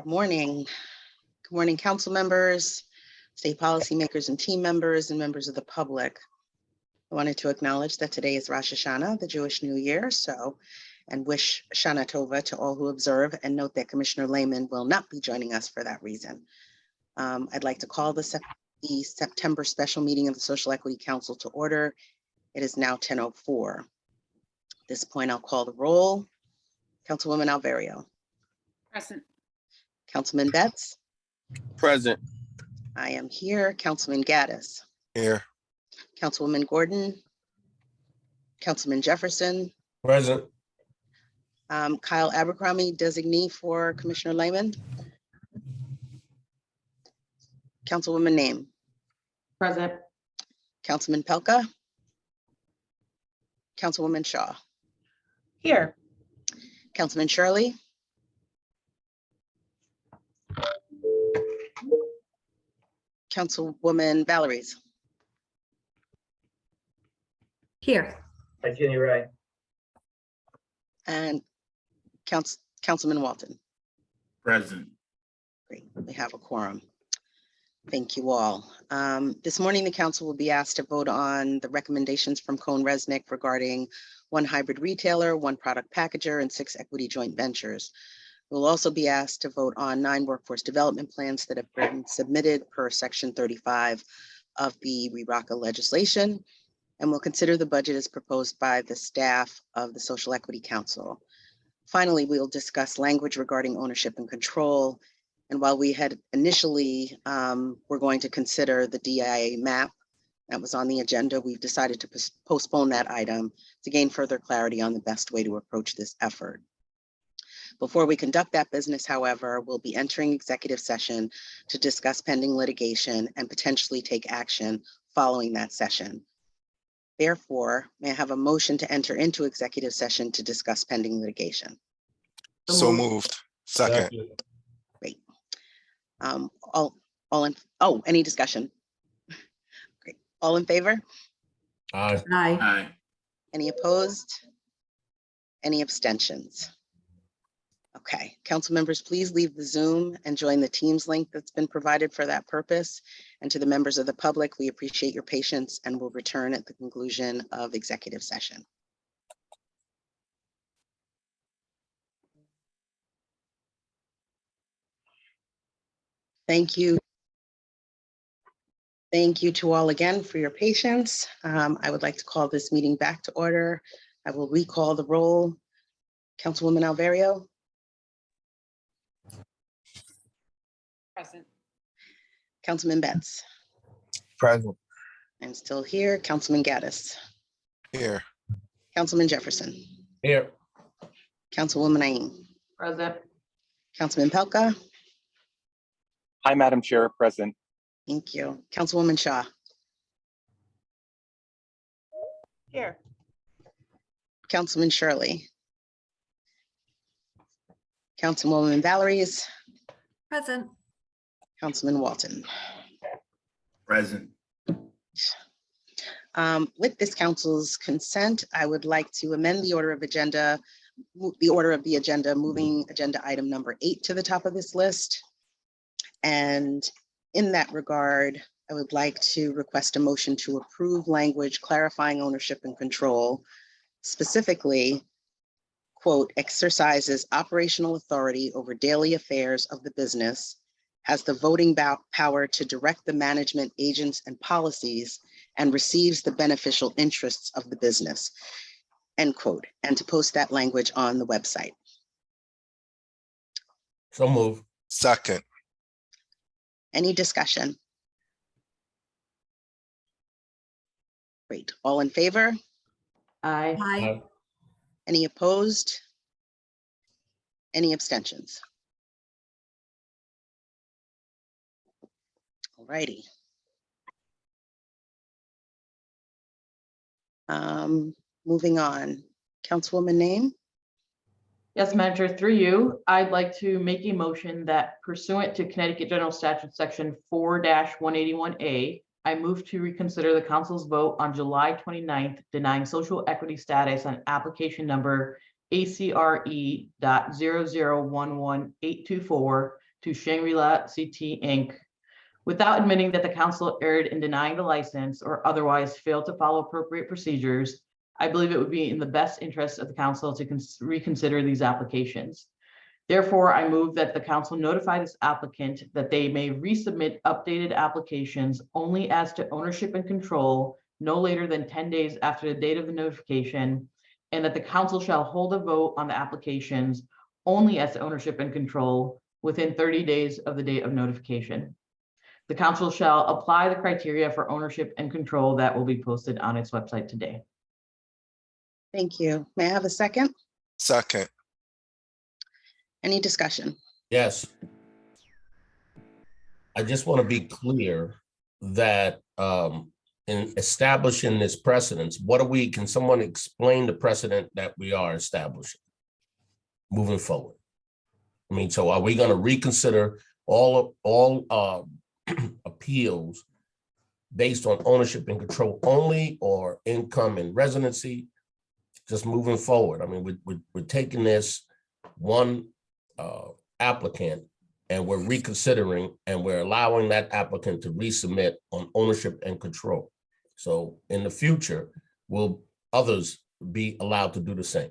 morning. Good morning, council members, state policymakers and team members, and members of the public. I wanted to acknowledge that today is Rosh Hashanah, the Jewish New Year, and wish Shana Tova to all who observe, and note that Commissioner Lehman will not be joining us for that reason. I'd like to call the September special meeting of the Social Equity Council to order. It is now 10:04. At this point, I'll call the roll. Councilwoman Alverio. Present. Councilman Betts. Present. I am here. Councilman Gaddis. Here. Councilwoman Gordon. Councilman Jefferson. Present. Kyle Abercrombie, designee for Commissioner Lehman. Councilwoman Name. Present. Councilman Pelka. Councilwoman Shaw. Here. Councilman Shirley. Councilwoman Valeries. Here. Hi, Jenny Ray. And Councilman Walton. Present. Great, we have a quorum. Thank you all. This morning, the council will be asked to vote on the recommendations from Cohn-Resnick regarding 1 hybrid retailer, 1 product packager, and 6 equity joint ventures. We'll also be asked to vote on 9 workforce development plans that have been submitted per Section 35 of the RERACA legislation, and we'll consider the budget as proposed by the staff of the Social Equity Council. Finally, we'll discuss language regarding ownership and control. And while we had initially, we're going to consider the DIA map that was on the agenda, we've decided to postpone that item to gain further clarity on the best way to approach this effort. Before we conduct that business, however, we'll be entering executive session to discuss pending litigation and potentially take action following that session. Therefore, may I have a motion to enter into executive session to discuss pending litigation? So moved. Second. Great. Any discussion? Great. All in favor? Aye. Aye. Aye. Any opposed? Any abstentions? Okay, council members, please leave the Zoom and join the Teams link that's been provided for that purpose. And to the members of the public, we appreciate your patience and will return at the conclusion of executive session. Thank you. Thank you to all again for your patience. I would like to call this meeting back to order. I will recall the roll. Councilwoman Alverio. Present. Councilman Betts. Present. I'm still here. Councilman Gaddis. Here. Councilman Jefferson. Here. Councilwoman Aim. Present. Councilman Pelka. Hi, Madam Chair, present. Thank you. Councilwoman Shaw. Here. Councilman Shirley. Councilwoman Valeries. Present. Councilman Walton. Present. With this council's consent, I would like to amend the order of the agenda, moving agenda item number 8 to the top of this list. And in that regard, I would like to request a motion to approve language clarifying ownership and control, specifically, quote, exercises operational authority over daily affairs of the business, has the voting power to direct the management, agents, and policies, and receives the beneficial interests of the business, end quote, and to post that language on the website. So move. Second. Any discussion? Great. All in favor? Aye. Aye. Any opposed? Any abstentions? All righty. Moving on. Councilwoman Name? Yes, Madam Chair, through you, I'd like to make a motion that pursuant to Connecticut General Statute Section 4-181A, I move to reconsider the council's vote on July 29th denying social equity status on application number ACRE.0011824 to Shangri-La CT Inc. Without admitting that the council erred in denying the license or otherwise failed to follow appropriate procedures, I believe it would be in the best interest of the council to reconsider these applications. Therefore, I move that the council notify this applicant that they may resubmit updated applications only as to ownership and control no later than 10 days after the date of the notification, and that the council shall hold a vote on the applications only as to ownership and control within 30 days of the date of notification. The council shall apply the criteria for ownership and control that will be posted on its website today. Thank you. May I have a second? Second. Any discussion? Yes. I just want to be clear that in establishing this precedence, can someone explain the precedent that we are establishing moving forward? I mean, so are we going to reconsider all appeals based on ownership and control only, or income and residency? Just moving forward. I mean, we're taking this one applicant and we're reconsidering, and we're allowing that applicant to resubmit on ownership and control. So in the future, will others be allowed to do the same?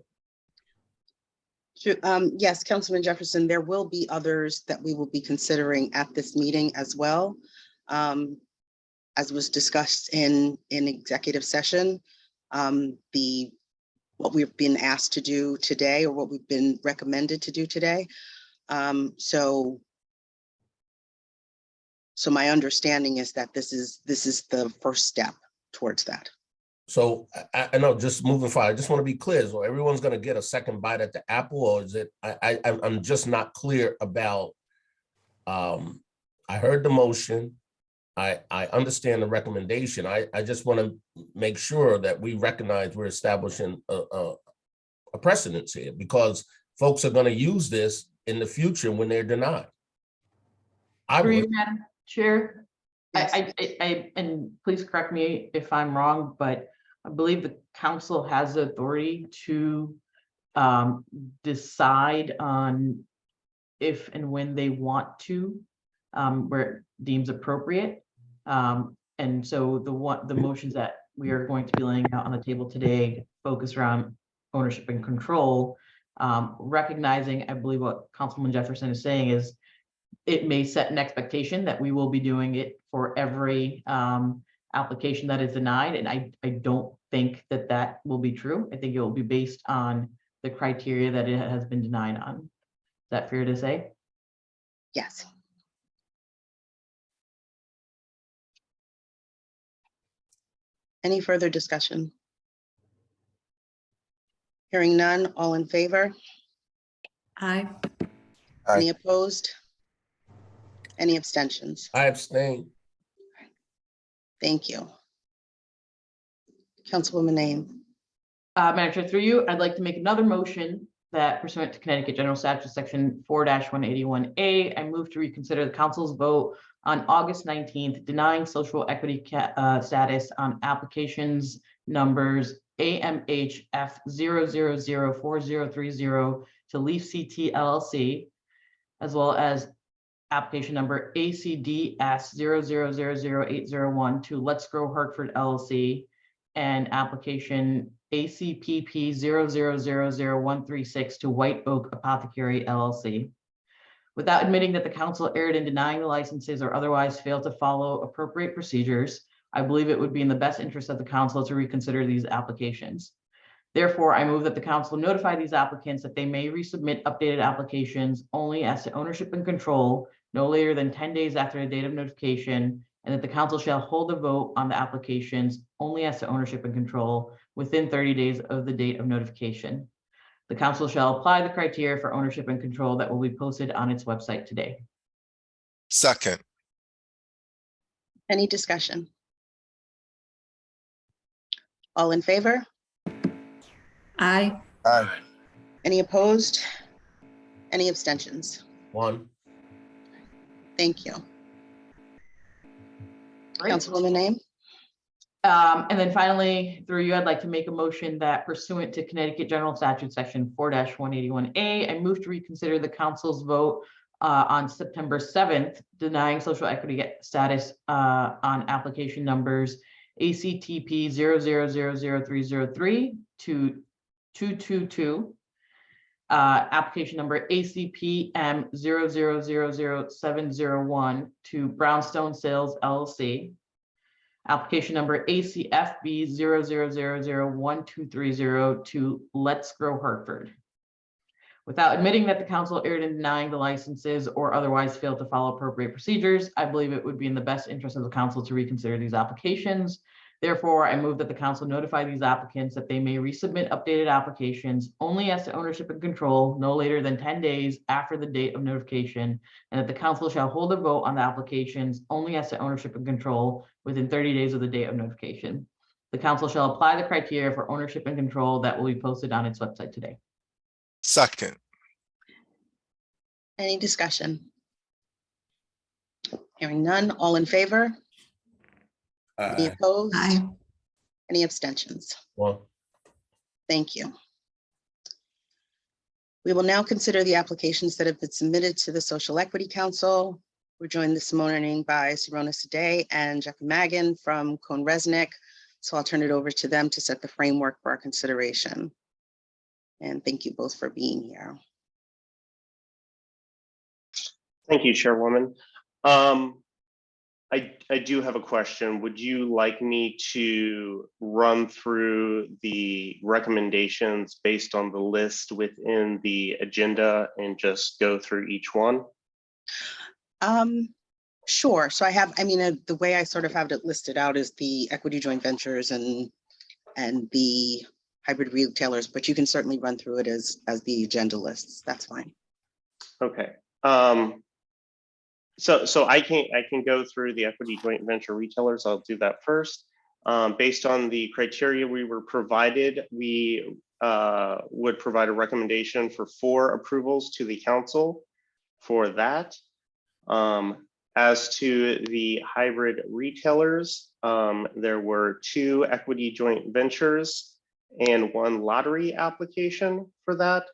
Sure. Yes, Councilman Jefferson, there will be others that we will be considering at this meeting as well. As was discussed in executive session, what we've been asked to do today, or what we've been recommended to do today. So my understanding is that this is the first step towards that. So I know, just moving forward, I just want to be clear. So everyone's going to get a second bite at the apple, or is it? I'm just not clear about. I heard the motion. I understand the recommendation. I just want to make sure that we recognize we're establishing a precedence here, because folks are going to use this in the future when they're denied. Through you, Madam Chair. Yes. I and please correct me if I'm wrong, but I believe the council has the authority to decide on if and when they want to, where it deems appropriate. And so the motions that we are going to be laying out on the table today focus around ownership and control, recognizing, I believe what Councilman Jefferson is saying is it may set an expectation that we will be doing it for every application that is denied. And I don't think that that will be true. I think it will be based on the criteria that it has been denied on. Is that fair to say? Yes. Any further discussion? Hearing none, all in favor? Aye. Aye. Any opposed? Any abstentions? I abstain. Thank you. Councilwoman Name. Madam Chair, through you, I'd like to make another motion that pursuant to Connecticut General Statute Section 4-181A, I move to reconsider the council's vote on August 19th, denying social equity status on applications numbers AMHF 0004030 to Leaf CT LLC, as well as application number ACDS 0000801 to Let's Grow Hartford LLC, and application ACPP 0000136 to White Oak Apothecary LLC. Without admitting that the council erred in denying the licenses or otherwise failed to follow appropriate procedures, I believe it would be in the best interest of the council to reconsider these applications. Therefore, I move that the council notify these applicants that they may resubmit updated applications only as to ownership and control no later than 10 days after the date of notification, and that the council shall hold a vote on the applications only as to ownership and control within 30 days of the date of notification. The council shall apply the criteria for ownership and control that will be posted on its website today. Second. Any discussion? All in favor? Aye. Aye. Any opposed? Any abstentions? One. Thank you. Great. Councilwoman Name. And then finally, through you, I'd like to make a motion that pursuant to Connecticut General Statute Section 4-181A, I move to reconsider the council's vote on September 7th, denying social equity status on application numbers ACTP 0000303 to 222. Application number ACPM 0000701 to Brownstone Sales LLC. Application number ACFB 000001230 to Let's Grow Hartford. Without admitting that the council erred in denying the licenses or otherwise failed to follow appropriate procedures, I believe it would be in the best interest of the council to reconsider these applications. Therefore, I move that the council notify these applicants that they may resubmit updated applications only as to ownership and control no later than 10 days after the date of notification, and that the council shall hold a vote on the applications only as to ownership and control within 30 days of the date of notification. The council shall apply the criteria for ownership and control that will be posted on its website today. Second. Any discussion? Hearing none, all in favor? Any opposed? Aye. Any abstentions? Well, Thank you. We will now consider the applications that have been submitted to the Social Equity Council. We're joined this morning by Sirona Sadeh and Jeffrey Magan from CohnReznick. So I'll turn it over to them to set the framework for our consideration. And thank you both for being here. Thank you, Chairwoman. I do have a question. Would you like me to run through the recommendations based on the list within the agenda and just go through each one? Sure. So the way I sort of have it listed out is the equity joint ventures and the hybrid retailers, but you can certainly run through it as the agenda lists. That's fine. Okay. So I can go through the equity joint venture retailers. I'll do that first. Based on the criteria we were provided, we would provide a recommendation for 4 approvals to the council for that. As to the hybrid retailers, there were 2 equity joint ventures and 1 lottery application for that.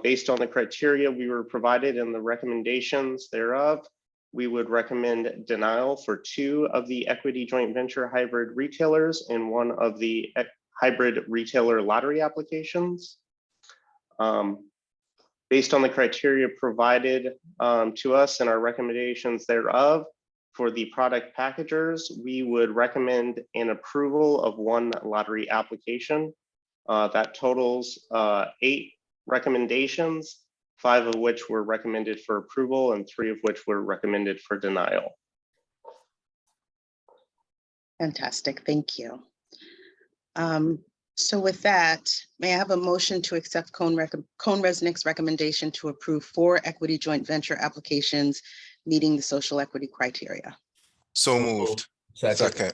Based on the criteria we were provided and the recommendations thereof, we would recommend denial for 2 of the equity joint venture hybrid retailers and 1 of the hybrid retailer lottery applications. Based on the criteria provided to us and our recommendations thereof, for the product packagers, we would recommend an approval of 1 lottery application. That totals 8 recommendations, 5 of which were recommended for approval and 3 of which were recommended for denial. Fantastic. Thank you. So with that, may I have a motion to accept CohnReznick's recommendation to approve 4 equity joint venture applications meeting the social equity criteria? So moved. Second.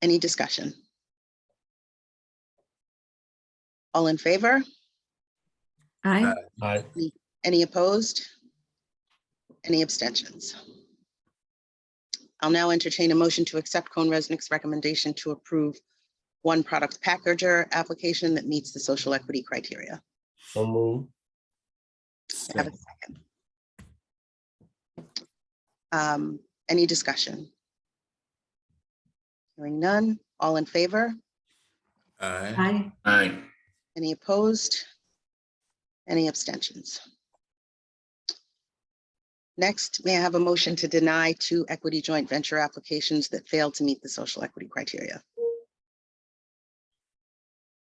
Any discussion? All in favor? Aye. Aye. Any opposed? Any abstentions? I'll now entertain a motion to accept CohnReznick's recommendation to approve 1 product packager application that meets the social equity criteria. So moved. Have a second. Any discussion? Hearing none, all in favor? Aye. Aye. Any opposed? Any abstentions? Next, may I have a motion to deny 2 equity joint venture applications that failed to meet the social equity criteria?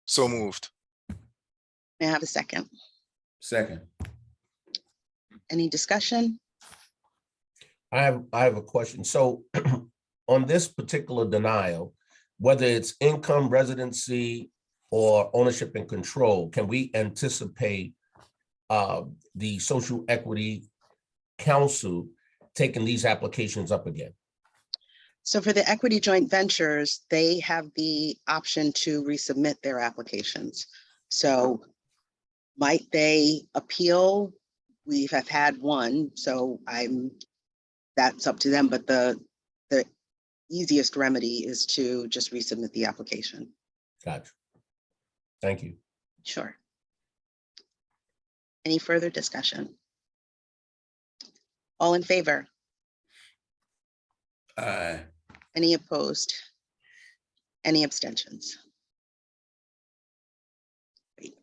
So moved. May I have a second? Second. Any discussion? I have a question. So on this particular denial, whether it's income, residency, or ownership and control, can we anticipate the Social Equity Council taking these applications up again? So for the equity joint ventures, they have the option to resubmit their applications. So might they appeal? We have had 1, so that's up to them, but the easiest remedy is to just resubmit the application. Gotcha. Thank you. Sure. Any further discussion? All in favor? Aye. Any opposed? Any abstentions? Great.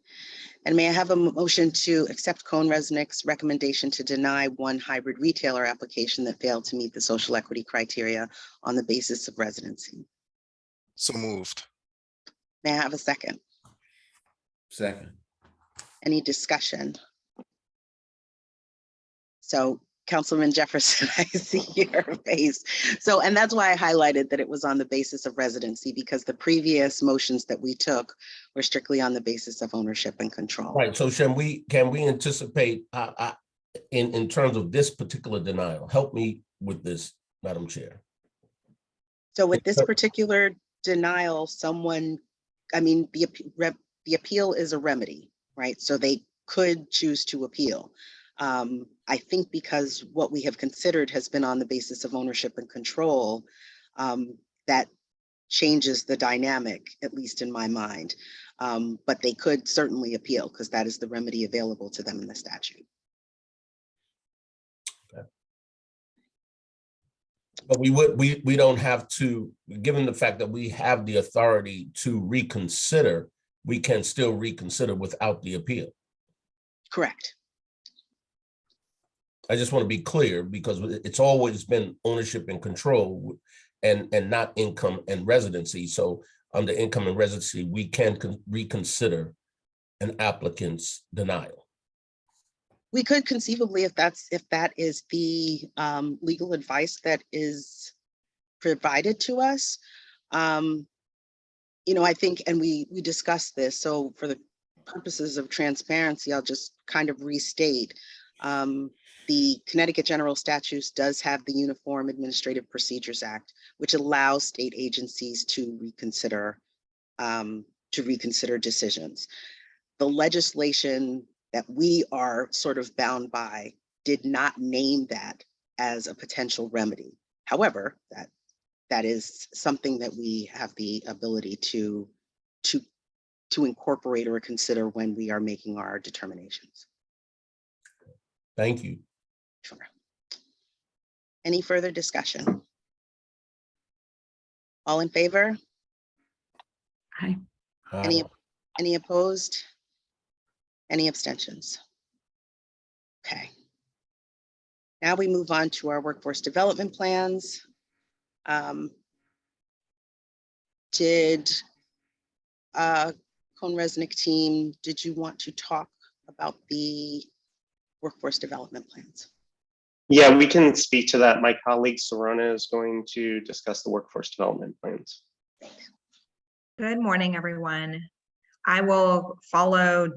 And may I have a motion to accept Cohn-Resnick's recommendation to deny one hybrid retailer application that failed to meet the social equity criteria on the basis of residency? So moved. May I have a second? Second. Any discussion? So Councilman Jefferson, I see your face. So, and that's why I highlighted that it was on the basis of residency, because the previous motions that we took were strictly on the basis of ownership and control. Right, so can we anticipate, in terms of this particular denial, help me with this, Madam Chair. So with this particular denial, the appeal is a remedy, right? So they could choose to appeal. I think because what we have considered has been on the basis of ownership and control, that changes the dynamic, at least in my mind. But they could certainly appeal because that is the remedy available to them in the statute. Okay. But we don't have to, given the fact that we have the authority to reconsider, we can still reconsider without the appeal. Correct. I just want to be clear because it's always been ownership and control and not income and residency. So under income and residency, we can reconsider an applicant's denial. We could conceivably, if that is the legal advice that is provided to us. I think, and we discussed this. So for the purposes of transparency, I'll just kind of restate. The Connecticut General Statutes does have the Uniform Administrative Procedures Act, which allows state agencies to reconsider decisions. The legislation that we are sort of bound by did not name that as a potential remedy. However, that is something that we have the ability to incorporate or consider when we are making our determinations. Thank you. Sure. Any further discussion? All in favor? Aye. Any opposed? Any abstentions? Okay. Now we move on to our workforce development plans. Did Cohn-Resnick team, did you want to talk about the workforce development plans? Yeah, we can speak to that. My colleague Sorona is going to discuss the workforce development plans. Good morning, everyone. I will follow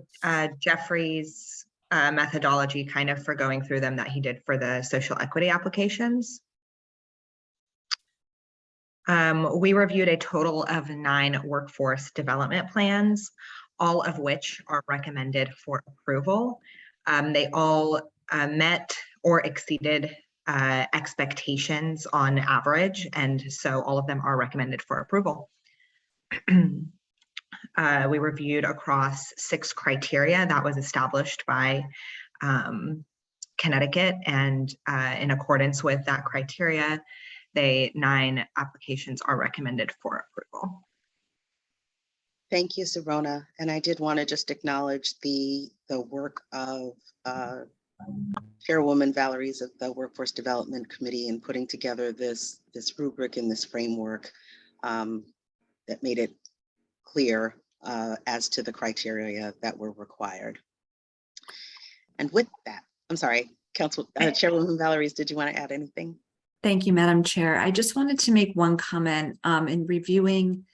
Jeffrey's methodology kind of for going through them that he did for the social equity applications. We reviewed a total of 9 workforce development plans, all of which are recommended for approval. They all met or exceeded expectations on average, and so all of them are recommended for approval. We reviewed across 6 criteria that was established by Connecticut, and in accordance with that criteria, 9 applications are recommended for approval. Thank you, Sorona. And I did want to just acknowledge the work of Chairwoman Valerie's of the Workforce Development Committee in putting together this rubric and this framework that made it clear as to the criteria that were required. And with that, I'm sorry, Chairwoman Valerie's, did you want to add anything? Thank you, Madam Chair. I just wanted to make one comment in reviewing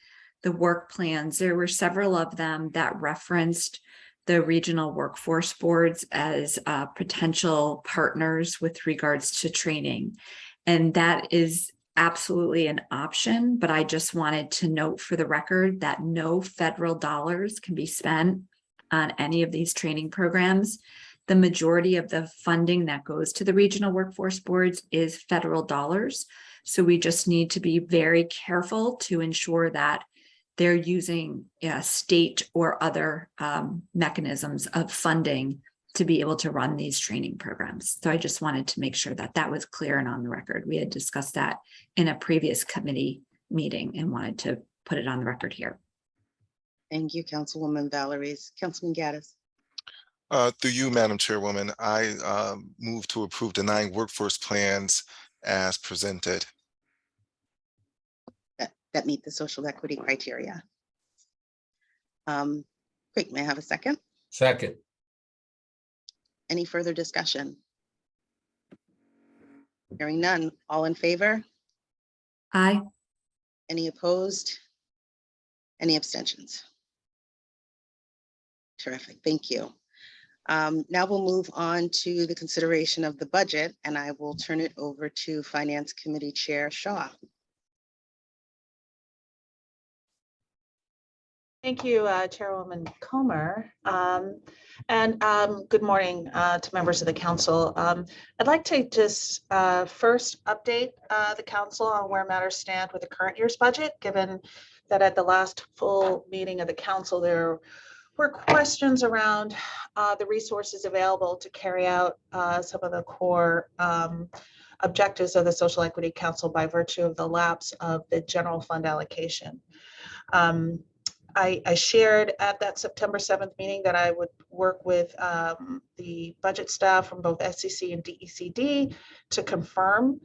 the work plans. There were several of them that referenced the regional workforce boards as potential partners with regards to training. And that is absolutely an option, but I just wanted to note for the record that no federal dollars can be spent on any of these training programs. The majority of the funding that goes to the regional workforce boards is federal dollars. So we just need to be very careful to ensure that they're using state or other mechanisms of funding to be able to run these training programs. So I just wanted to make sure that that was clear and on the record. We had discussed that in a previous committee meeting and wanted to put it on the record here. Thank you, Councilwoman Valories. Councilman Gaddis. Through you, Madam Chairwoman, I move to approve the 9 workforce plans as presented. That meet the social equity criteria. Great, may I have a second? Second. Any further discussion? Hearing none, all in favor? Aye. Any opposed? Any abstentions? Terrific, thank you. Now we'll move on to the consideration of the budget, and I will turn it over to Finance Committee Chair Shaw. Thank you, Chairwoman Comer. Good morning to members of the council. I'd like to just first update the council on where matters stand with the current year's budget, given that at the last full meeting of the council, there were questions around the resources available to carry out some of the core objectives of the Social Equity Council by virtue of the lapse of the general fund allocation. I shared at that September 7th meeting that I would work with the budget staff from both SCC and DECD to confirm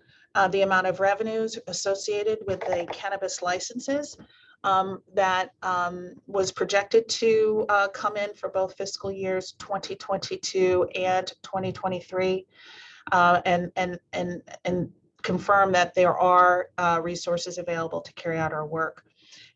the amount of revenues associated with the cannabis licenses that was projected to come in for both fiscal years 2022 and 2023, and confirm that there are resources available to carry out our work.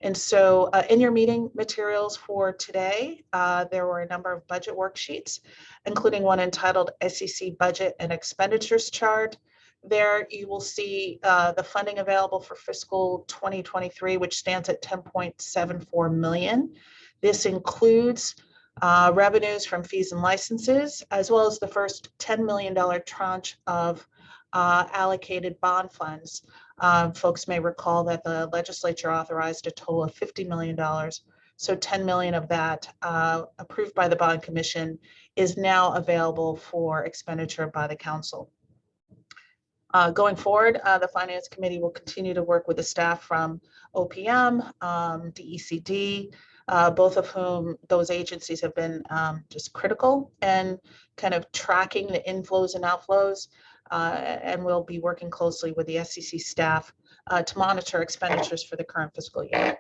And so in your meeting materials for today, there were a number of budget worksheets, including one entitled SEC Budget and Expenditures Chart. There you will see the funding available for fiscal 2023, which stands at 10.74 million. This includes revenues from fees and licenses, as well as the first $10 million tranche of allocated bond funds. Folks may recall that the legislature authorized a total of $50 million. So 10 million of that approved by the Bond Commission is now available for expenditure by the council. Going forward, the Finance Committee will continue to work with the staff from OPM, DECD, both of whom those agencies have been just critical and kind of tracking the inflows and outflows. And we'll be working closely with the SEC staff to monitor expenditures for the current fiscal year.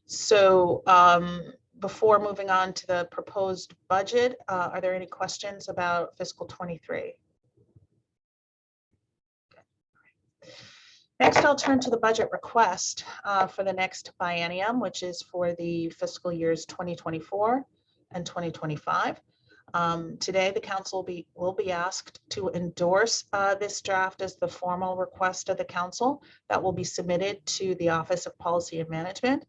So before moving on to the proposed budget, are there any questions about fiscal 23? Next, I'll turn to the budget request for the next biennium, which is for the fiscal years 2024 and 2025. Today, the council will be asked to endorse this draft as the formal request of the council that will be submitted to the Office of Policy and Management.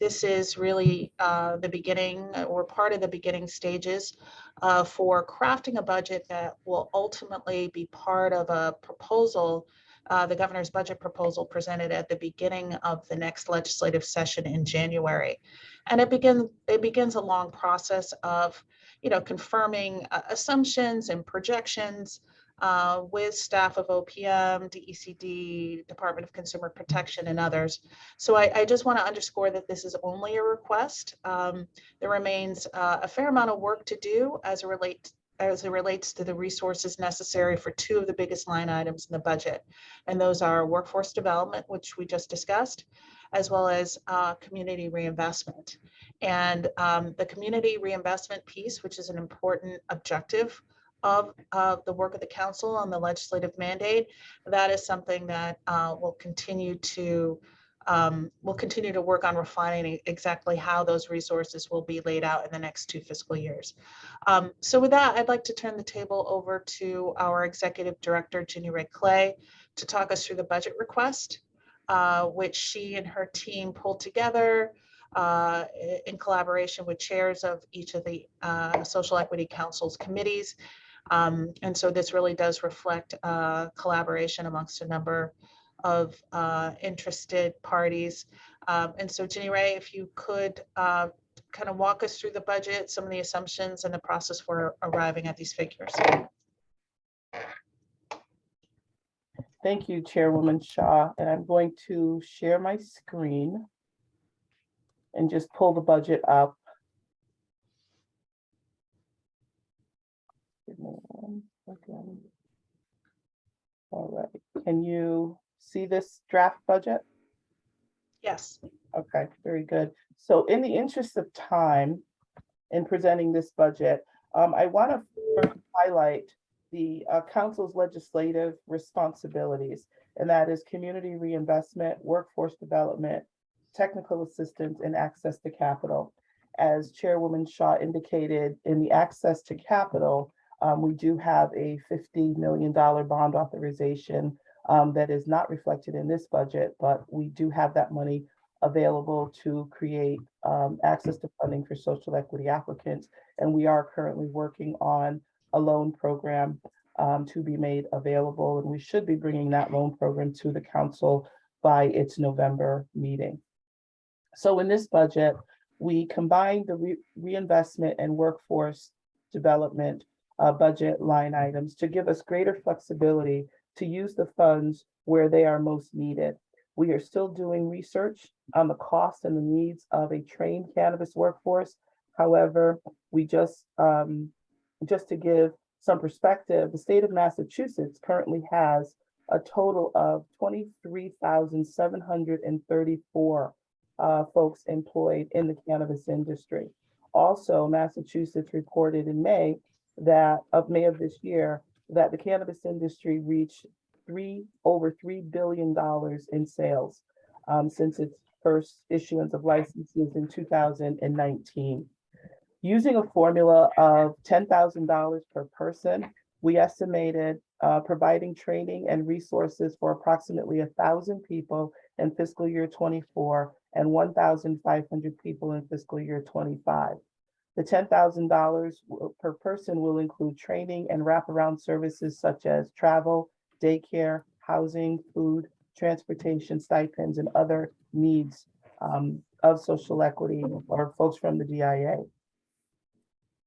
This is really the beginning or part of the beginning stages for crafting a budget that will ultimately be part of a proposal, the governor's budget proposal presented at the beginning of the next legislative session in January. And it begins a long process of confirming assumptions and projections with staff of OPM, DECD, Department of Consumer Protection, and others. So I just want to underscore that this is only a request. There remains a fair amount of work to do as it relates to the resources necessary for two of the biggest line items in the budget. And those are workforce development, which we just discussed, as well as community reinvestment. And the community reinvestment piece, which is an important objective of the work of the council on the legislative mandate, that is something that we'll continue to work on refining exactly how those resources will be laid out in the next 2 fiscal years. So with that, I'd like to turn the table over to our Executive Director, Ginny Ray Clay, to talk us through the budget request, which she and her team pulled together in collaboration with chairs of each of the Social Equity Council's committees. And so this really does reflect collaboration amongst a number of interested parties. And so Ginny Ray, if you could kind of walk us through the budget, some of the assumptions and the process for arriving at these figures. Thank you, Chairwoman Shaw, and I'm going to share my screen and just pull the budget up. Give me 1 second. All right, can you see this draft budget? Yes. Okay, very good. So in the interest of time in presenting this budget, I want to first highlight the council's legislative responsibilities, and that is community reinvestment, workforce development, technical assistance, and access to capital. As Chairwoman Shaw indicated, in the access to capital, we do have a $50 million bond authorization that is not reflected in this budget, but we do have that money available to create access to funding for social equity applicants. And we are currently working on a loan program to be made available. And we should be bringing that loan program to the council by its November meeting. So in this budget, we combined the reinvestment and workforce development budget line items to give us greater flexibility to use the funds where they are most needed. We are still doing research on the cost and the needs of a trained cannabis workforce. However, we just to give some perspective, the state of Massachusetts currently has a total of 23,734 folks employed in the cannabis industry. Also, Massachusetts reported in May of this year that the cannabis industry reached over $3 billion in sales since its first issuance of licenses in 2019. Using a formula of $10,000 per person, we estimated providing training and resources for approximately 1,000 people in fiscal year 24 and 1,500 people in fiscal year 25. The $10,000 per person will include training and wraparound services such as travel, daycare, housing, food, transportation, stipends, and other needs of social equity or folks from the DIA.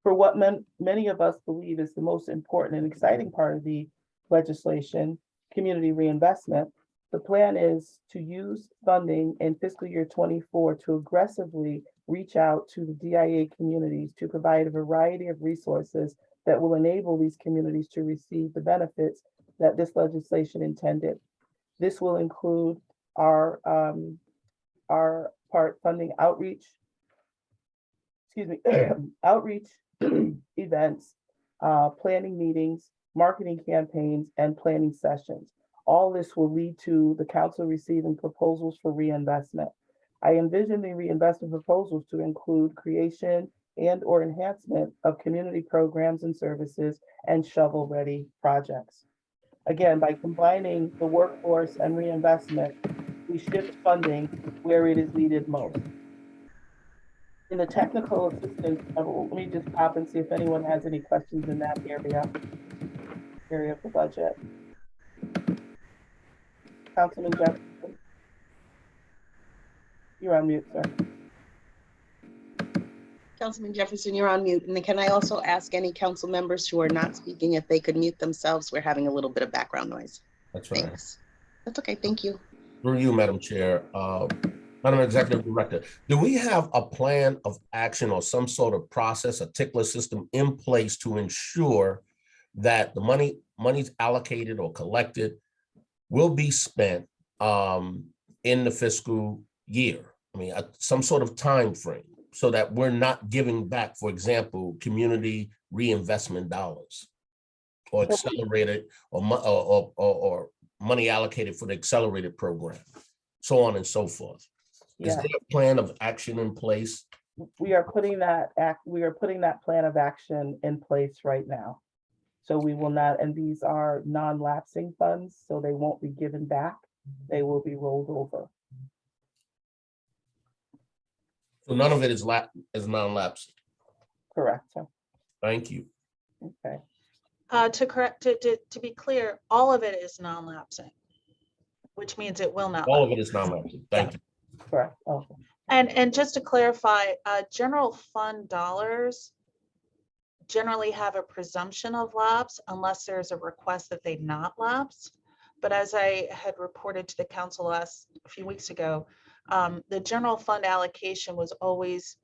For what many of us believe is the most important and exciting part of the legislation, community reinvestment, the plan is to use funding in fiscal year 24 to aggressively reach out to the DIA communities to provide a variety of resources that will enable these communities to receive the benefits that this legislation intended. This will include our part funding outreach, outreach events, planning meetings, marketing campaigns, and planning sessions. All this will lead to the council receiving proposals for reinvestment. I envision the reinvestment proposals to include creation and/or enhancement of community programs and services and shovel-ready projects. Again, by combining the workforce and reinvestment, we shift funding where it is needed most. In the technical assistance, let me just pop and see if anyone has any questions in that area of the budget. Councilman Jefferson, you're on mute, sir. Councilman Jefferson, you're on mute. And then can I also ask any council members who are not speaking if they could mute themselves? We're having a little bit of background noise. That's right. Thanks. That's okay. Thank you. Through you, Madam Chair. Madam Executive Director, do we have a plan of action or some sort of process, a tickler system in place to ensure that the monies allocated or collected will be spent in the fiscal year? I mean, some sort of time frame so that we're not giving back, for example, community reinvestment dollars or accelerated or money allocated for the accelerated program, so on and so forth. Is there a plan of action in place? We are putting that plan of action in place right now. So we will not, and these are non-lapsing funds, so they won't be given back. They will be rolled over. So none of it is non-lapsing. Correct, sir. Thank you. Okay. To be clear, all of it is non-lapsing, which means it will not. All of it is non-lapsing. Thank you. Correct. Okay. And just to clarify, general fund dollars generally have a presumption of lapse unless there's a request that they not lapse. But as I had reported to the council a few weeks ago, the general fund allocation was always,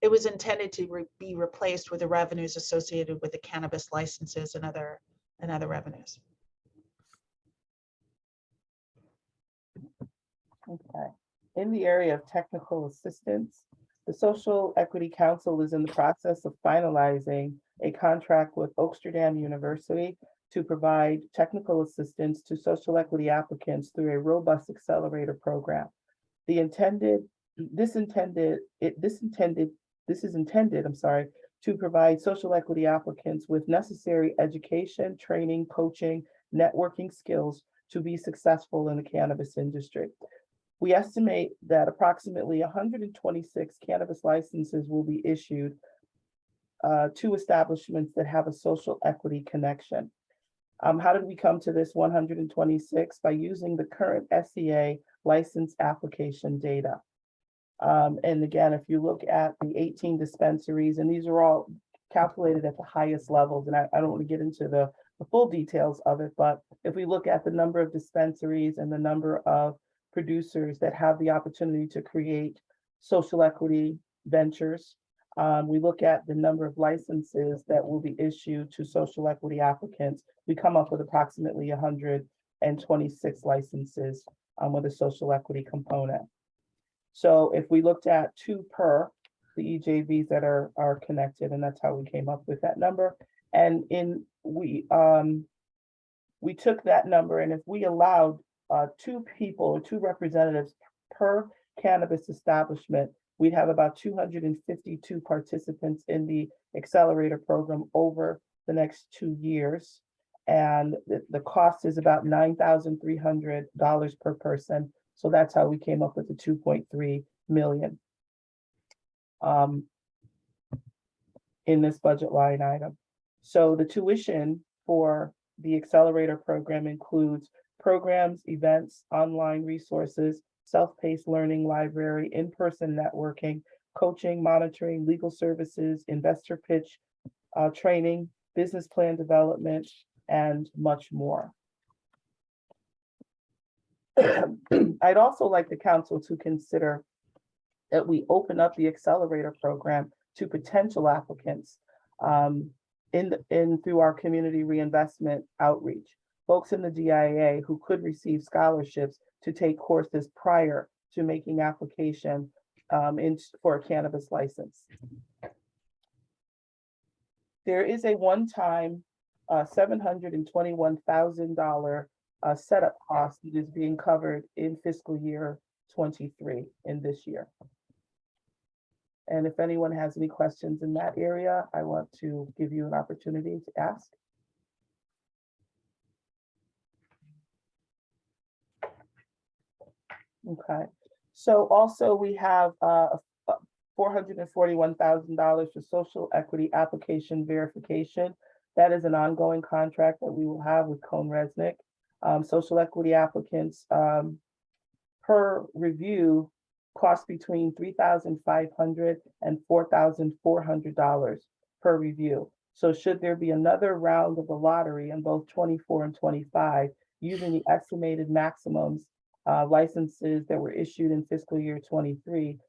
it was intended to be replaced with the revenues associated with the cannabis licenses and other revenues. Okay. In the area of technical assistance, the Social Equity Council is in the process of finalizing a contract with Oaksterdam University to provide technical assistance to social equity applicants through a robust accelerator program. This is intended, to provide social equity applicants with necessary education, training, coaching, networking skills to be successful in the cannabis industry. We estimate that approximately 126 cannabis licenses will be issued to establishments that have a social equity connection. How did we come to this 126? By using the current SEA license application data. And again, if you look at the 18 dispensaries, and these are all calculated at the highest levels, and I don't want to get into the full details of it, but if we look at the number of dispensaries and the number of producers that have the opportunity to create social equity ventures, we look at the number of licenses that will be issued to social equity applicants, we come up with approximately 126 licenses with a social equity component. So if we looked at 2 per the EJVs that are connected, and that's how we came up with that number. And we took that number, and if we allowed 2 people or 2 representatives per cannabis establishment, we'd have about 252 participants in the accelerator program over the next 2 years. And the cost is about $9,300 per person. So that's how we came up with the 2.3 million in this budget line item. So the tuition for the accelerator program includes programs, events, online resources, self-paced learning library, in-person networking, coaching, monitoring, legal services, investor pitch, training, business plan development, and much more. I'd also like the council to consider that we open up the accelerator program to potential applicants through our community reinvestment outreach. Folks in the DIA who could receive scholarships to take courses prior to making application for a cannabis license. There is a one-time $721,000 setup cost that is being covered in fiscal year 23 in this year. And if anyone has any questions in that area, I want to give you an opportunity to ask. Okay, so also we have $441,000 for social equity application verification. That is an ongoing contract that we will have with CohnReznick. Social equity applicants per review cost between $3,500 and $4,400 per review. So should there be another round of the lottery in both 24 and 25, using the estimated maximums licenses that were issued in fiscal year 23,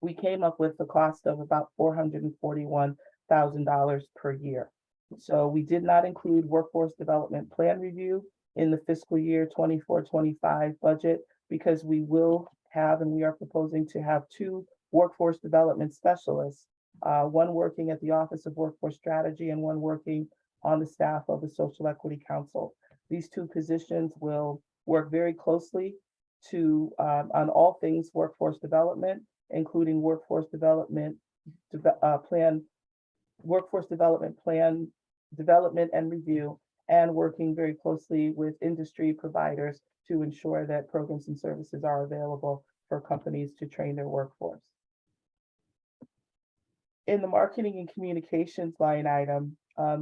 we came up with the cost of about $441,000 per year. So we did not include workforce development plan review in the fiscal year 24-25 budget because we will have, and we are proposing to have 2 workforce development specialists, one working at the Office of Workforce Strategy and one working on the staff of the Social Equity Council. These 2 positions will work very closely on all things workforce development, including workforce development plan development and review, and working very closely with industry providers to ensure that programs and services are available for companies to train their workforce. In the marketing and communications line item,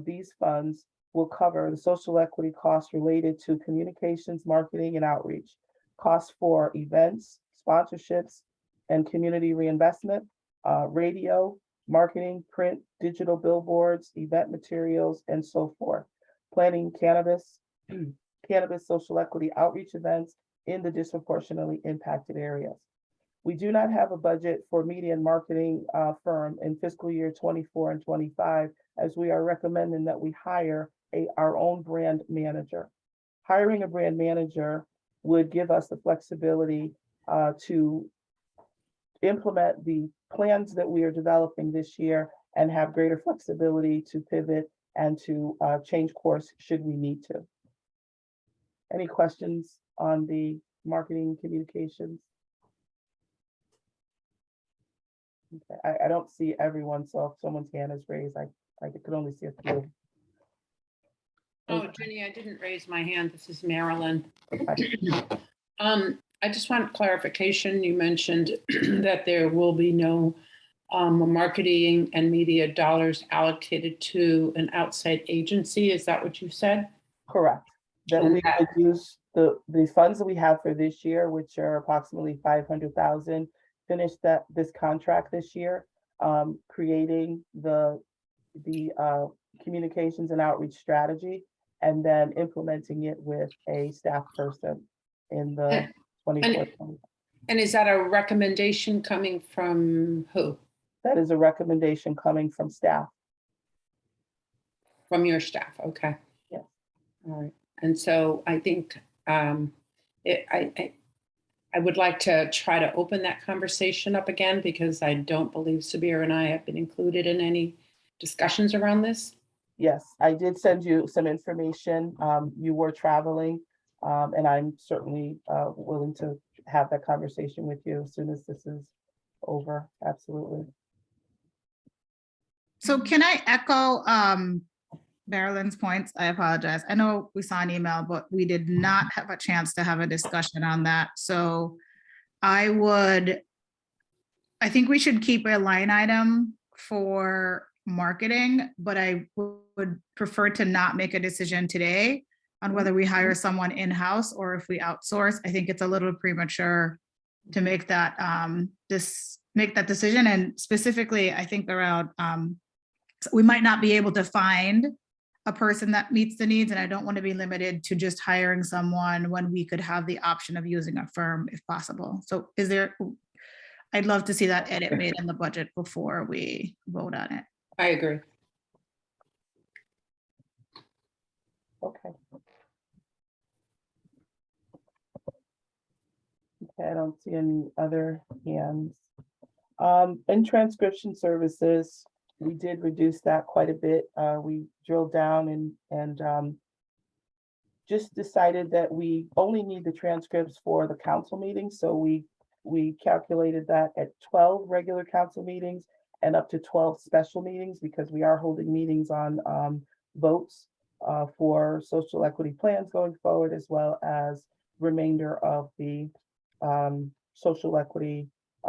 these funds will cover the social equity costs related to communications, marketing, and outreach, costs for events, sponsorships and community reinvestment, radio, marketing, print, digital billboards, event materials, and so forth. Planning cannabis, cannabis social equity outreach events in the disproportionately impacted areas. We do not have a budget for media and marketing firm in fiscal year 24 and 25, as we are recommending that we hire our own brand manager. Hiring a brand manager would give us the flexibility to implement the plans that we are developing this year and have greater flexibility to pivot and to change course should we need to. Any questions on the marketing communications? Okay, I don't see everyone, so if someone's hand is raised, I could only see a few. Oh, Jenny, I didn't raise my hand. This is Marilyn. Okay. I just want clarification. You mentioned that there will be no marketing and media dollars allocated to an outside agency. Is that what you said? Correct. That And we would use the funds that we have for this year, which are approximately 500,000, finish this contract this year, creating the communications and outreach strategy, and then implementing it with a staff person in the 24-25. And is that a recommendation coming from who? That is a recommendation coming from staff. From your staff, okay. Yes. All right, and so I think I would like to try to open that conversation up again, because I don't believe Sabir and I have been included in any discussions around this. Yes, I did send you some information. You were traveling, and I'm certainly willing to have that conversation with you as soon as this is over. Absolutely. So can I echo Marilyn's points? I apologize. I know we saw an email, but we did not have a chance to have a discussion on that. So I think we should keep a line item for marketing, but I would prefer to not make a decision today on whether we hire someone in-house or if we outsource. I think it's a little premature to make that decision. And specifically, I think around we might not be able to find a person that meets the needs, and I don't want to be limited to just hiring someone when we could have the option of using a firm if possible. So I'd love to see that edit made in the budget before we vote on it. I agree. Okay. Okay, I don't see any other hands. In transcription services, we did reduce that quite a bit. We drilled down and just decided that we only need the transcripts for the council meetings. So we calculated that at 12 regular council meetings and up to 12 special meetings, because we are holding meetings on votes for social equity plans going forward, as well as remainder of the social equity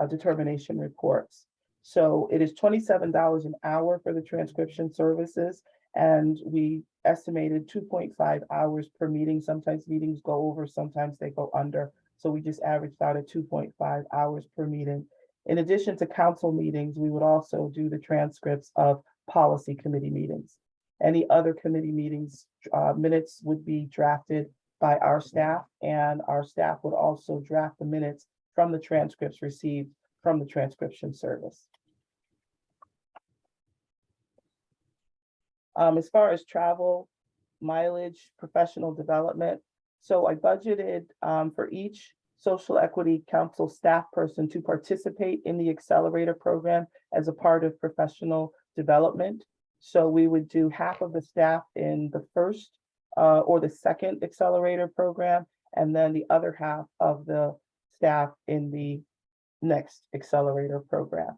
determination reports. So it is $27 an hour for the transcription services, and we estimated 2.5 hours per meeting. Sometimes meetings go over, sometimes they go under. So we just averaged out at 2.5 hours per meeting. In addition to council meetings, we would also do the transcripts of policy committee meetings. Any other committee meetings, minutes would be drafted by our staff, and our staff would also draft the minutes from the transcripts received from the transcription service. As far as travel, mileage, professional development, so I budgeted for each Social Equity Council staff person to participate in the accelerator program as a part of professional development. So we would do half of the staff in the first or the second accelerator program, and then the other half of the staff in the next accelerator program.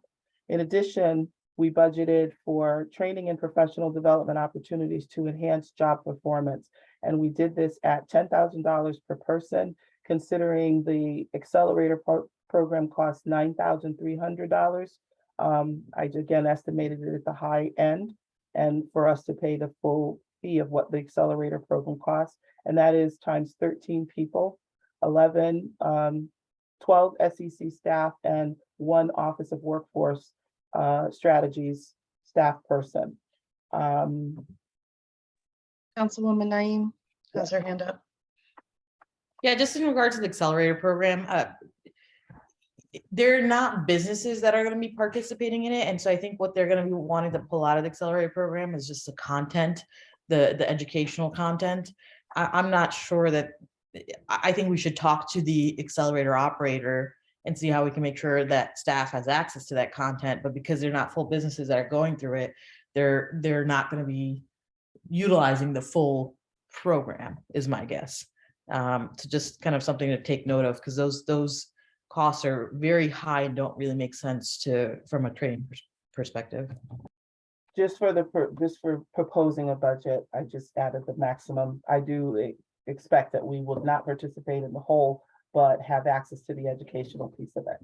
In addition, we budgeted for training and professional development opportunities to enhance job performance. And we did this at $10,000 per person, considering the accelerator program costs $9,300. I again estimated it at the high end, and for us to pay the full fee of what the accelerator program costs, and that is times 13 people, 11 12 SEC staff and 1 Office of Workforce Strategies staff person. Councilwoman Naeem has her hand up. Yeah, just in regards to the accelerator program, they're not businesses that are going to be participating in it. And so I think what they're going to be wanting to pull out of the accelerator program is just the content, the educational content. I'm not sure that, I think we should talk to the accelerator operator and see how we can make sure that staff has access to that content. But because they're not full businesses that are going through it, they're not going to be utilizing the full program, is my guess. To just kind of something to take note of, because those costs are very high and don't really make sense from a training perspective. Just for proposing a budget, I just added the maximum. I do expect that we will not participate in the whole, but have access to the educational piece of it.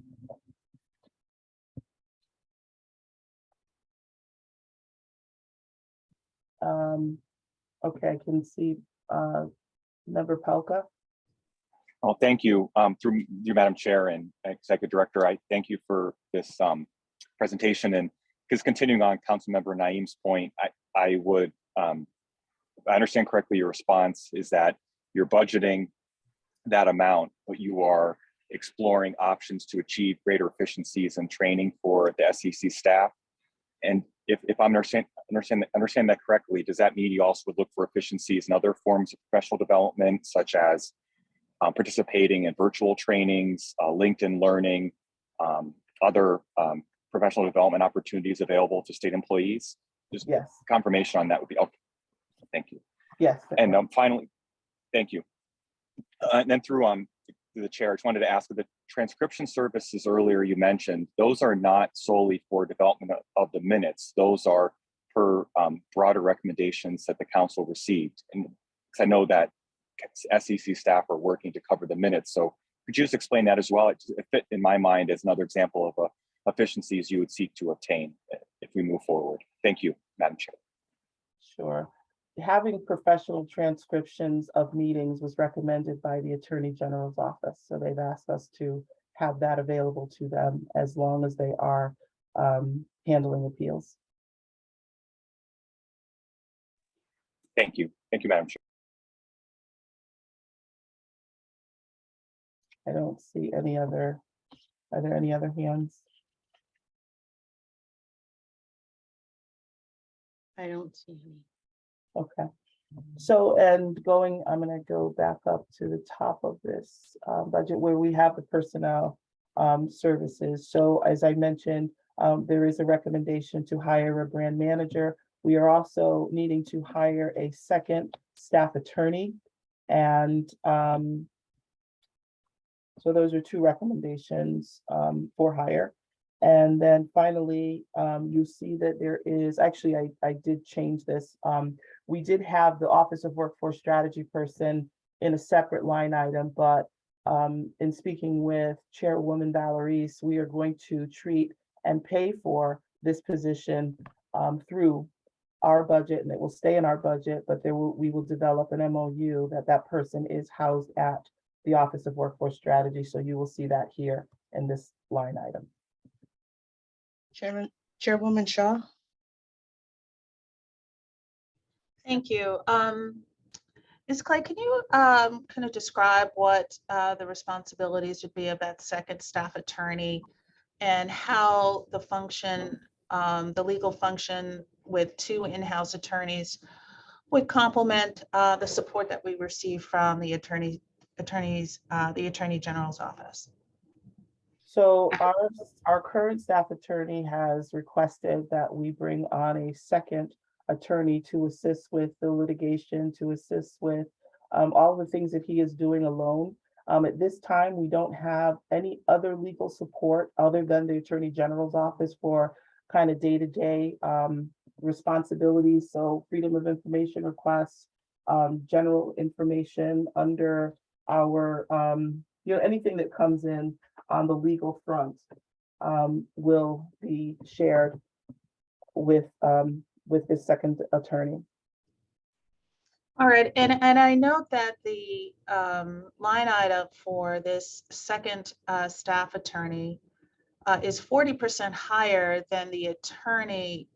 Okay, I can see Member Pelka. Oh, thank you. Through you, Madam Chair and Executive Director, I thank you for this presentation. And because continuing on Councilmember Naeem's point, I would, if I understand correctly, your response is that you're budgeting that amount, but you are exploring options to achieve greater efficiencies and training for the SEC staff. And if I'm understand that correctly, does that mean you also would look for efficiencies in other forms of professional development, such as participating in virtual trainings, LinkedIn Learning, other professional development opportunities available to state employees? Just yes. Confirmation on that would be okay. Thank you. Yes. And finally, thank you. And then through the chair, I just wanted to ask, the transcription services earlier you mentioned, those are not solely for development of the minutes. Those are per broader recommendations that the council received. And I know that SEC staff are working to cover the minutes. So could you just explain that as well? It fit in my mind as another example of efficiencies you would seek to obtain if we move forward. Thank you, Madam Chair. Sure. Having professional transcriptions of meetings was recommended by the Attorney General's office. So they've asked us to have that available to them as long as they are handling appeals. Thank you. Thank you, Madam Chair. I don't see any other, are there any other hands? I don't see any. Okay. So, and going, I'm going to go back up to the top of this budget where we have the personnel services. So as I mentioned, there is a recommendation to hire a brand manager. We are also needing to hire a second staff attorney. And so those are 2 recommendations for hire. And then finally, you see that there is, actually, I did change this. We did have the Office of Workforce Strategy person in a separate line item, but in speaking with Chairwoman Valoris, we are going to treat and pay for this position through our budget, and it will stay in our budget, but we will develop an MOU that person is housed at the Office of Workforce Strategy. So you will see that here in this line item. Chairwoman Shaw. Thank you. Ms. Clay, can you kind of describe what the responsibilities would be of that second staff attorney and how the function, the legal function with 2 in-house attorneys would complement the support that we receive from the Attorney General's office? So our current staff attorney has requested that we bring on a second attorney to assist with the litigation, to assist with all the things that he is doing alone. At this time, we don't have any other legal support other than the Attorney General's office for kind of day-to-day responsibilities. So freedom of information requests, general information under our, anything that comes in on the legal front will be shared with his second attorney. All right, and I note that the line item for this second staff attorney is 40% higher than the attorney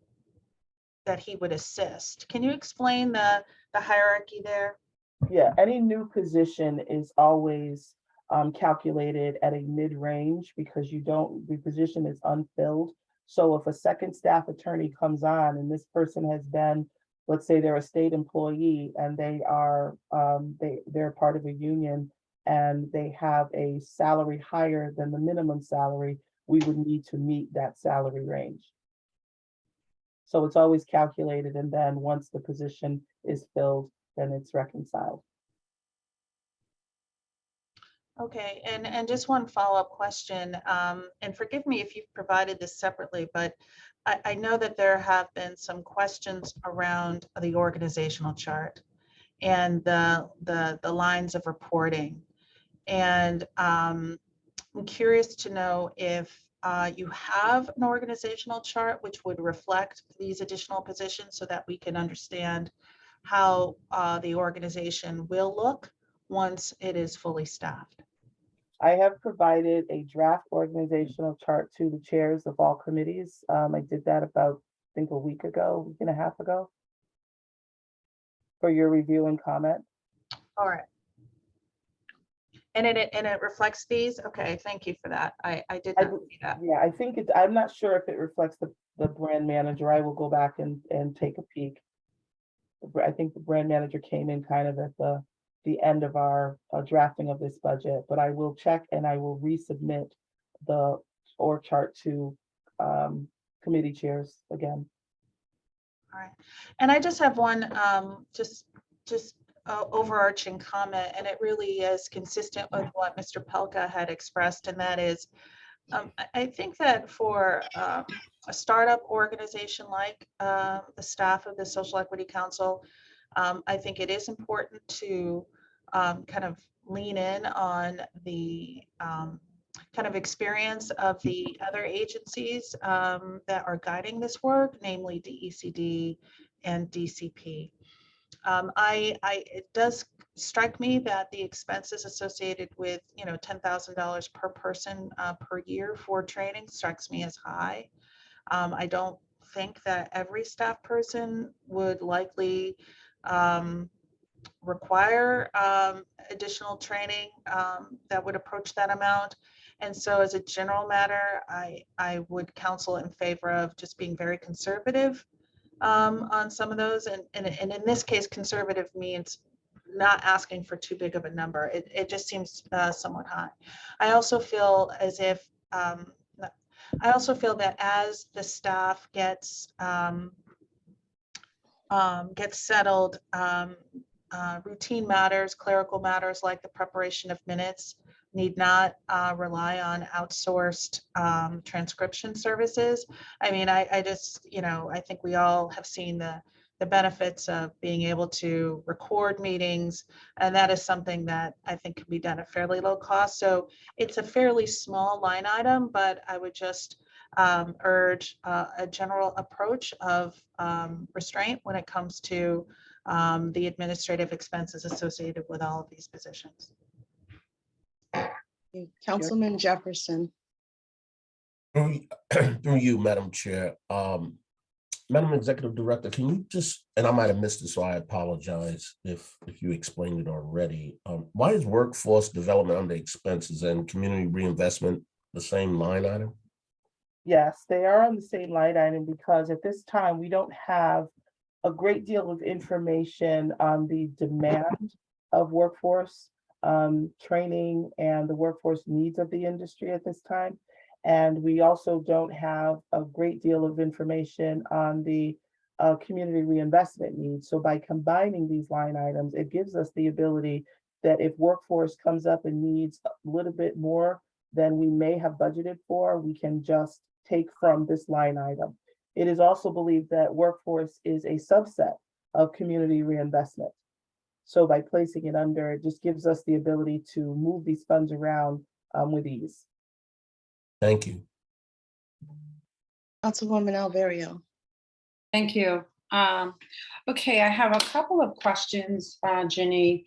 that he would assist. Can you explain the hierarchy there? Yeah, any new position is always calculated at a mid-range because the position is unfilled. So if a second staff attorney comes on and this person has been, let's say they're a state employee and they're part of a union and they have a salary higher than the minimum salary, we would need to meet that salary range. So it's always calculated, and then once the position is filled, then it's reconciled. Okay, and just one follow-up question, and forgive me if you've provided this separately, but I know that there have been some questions around the organizational chart and the lines of reporting. And I'm curious to know if you have an organizational chart which would reflect these additional positions so that we can understand how the organization will look once it is fully staffed. I have provided a draft organizational chart to the chairs of all committees. I did that about, I think, a week and a half ago, for your review and comment. All right. And it reflects these? Okay, thank you for that. I did not see that. Yeah, I think I'm not sure if it reflects the brand manager. I will go back and take a peek. I think the brand manager came in kind of at the end of our drafting of this budget, but I will check and I will resubmit the org chart to committee chairs again. All right. And I just have one just overarching comment, and it really is consistent with what Mr. Pelka had expressed, and that is, I think that for a startup organization like the staff of the Social Equity Council, I think it is important to kind of lean in on the kind of experience of the other agencies that are guiding this work, namely DECD and DCP. It does strike me that the expenses associated with, $10,000 per person per year for training strikes me as high. I don't think that every staff person would likely require additional training that would approach that amount. And so as a general matter, I would counsel in favor of just being very conservative on some of those. And in this case, conservative means not asking for too big of a number. It just seems somewhat high. I also feel as if, I also feel that as the staff gets settled, routine matters, clerical matters like the preparation of minutes need not rely on outsourced transcription services. I mean, I just, I think we all have seen the benefits of being able to record meetings, and that is something that I think can be done at fairly low cost. So it's a fairly small line item, but I would just urge a general approach of restraint when it comes to the administrative expenses associated with all of these positions. Councilman Jefferson. Through you, Madam Chair. Madam Executive Director, can you just, and I might have missed it, so I apologize if you explained it already. Why is workforce development under expenses and community reinvestment the same line item? Yes, they are on the same line item because at this time, we don't have a great deal of information on the demand of workforce training and the workforce needs of the industry at this time. And we also don't have a great deal of information on the community reinvestment needs. So by combining these line items, it gives us the ability that if workforce comes up and needs a little bit more than we may have budgeted for, we can just take from this line item. It is also believed that workforce is a subset of community reinvestment. So by placing it under, it just gives us the ability to move these funds around with ease. Thank you. Councilwoman Alverio. Thank you. Okay, I have a couple of questions, Ginny,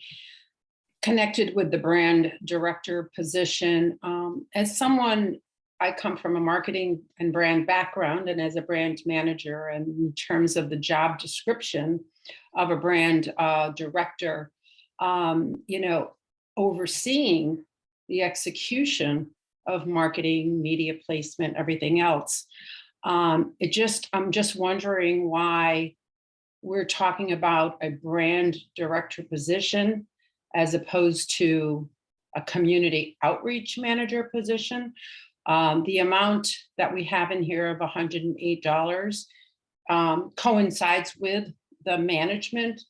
connected with the brand director position. As someone, I come from a marketing and brand background, and as a brand manager, and in terms of the job description of a brand director, you know, overseeing the execution of marketing, media placement, everything else. I'm just wondering why we're talking about a brand director position as opposed to a community outreach manager position. The amount that we have in here of $108 coincides with the management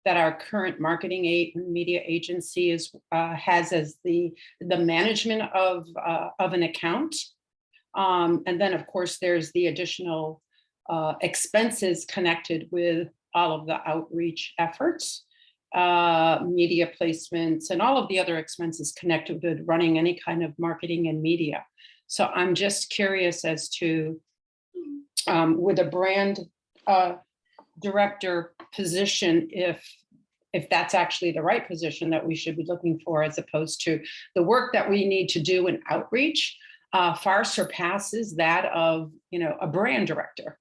that our current marketing media agency has as the management of an account. And then, of course, there's the additional expenses connected with all of the outreach efforts, media placements, and all of the other expenses connected with running any kind of marketing and media. So I'm just curious as to, with a brand director position, if that's actually the right position that we should be looking for, as opposed to the work that we need to do in outreach far surpasses that of, you know, a brand director.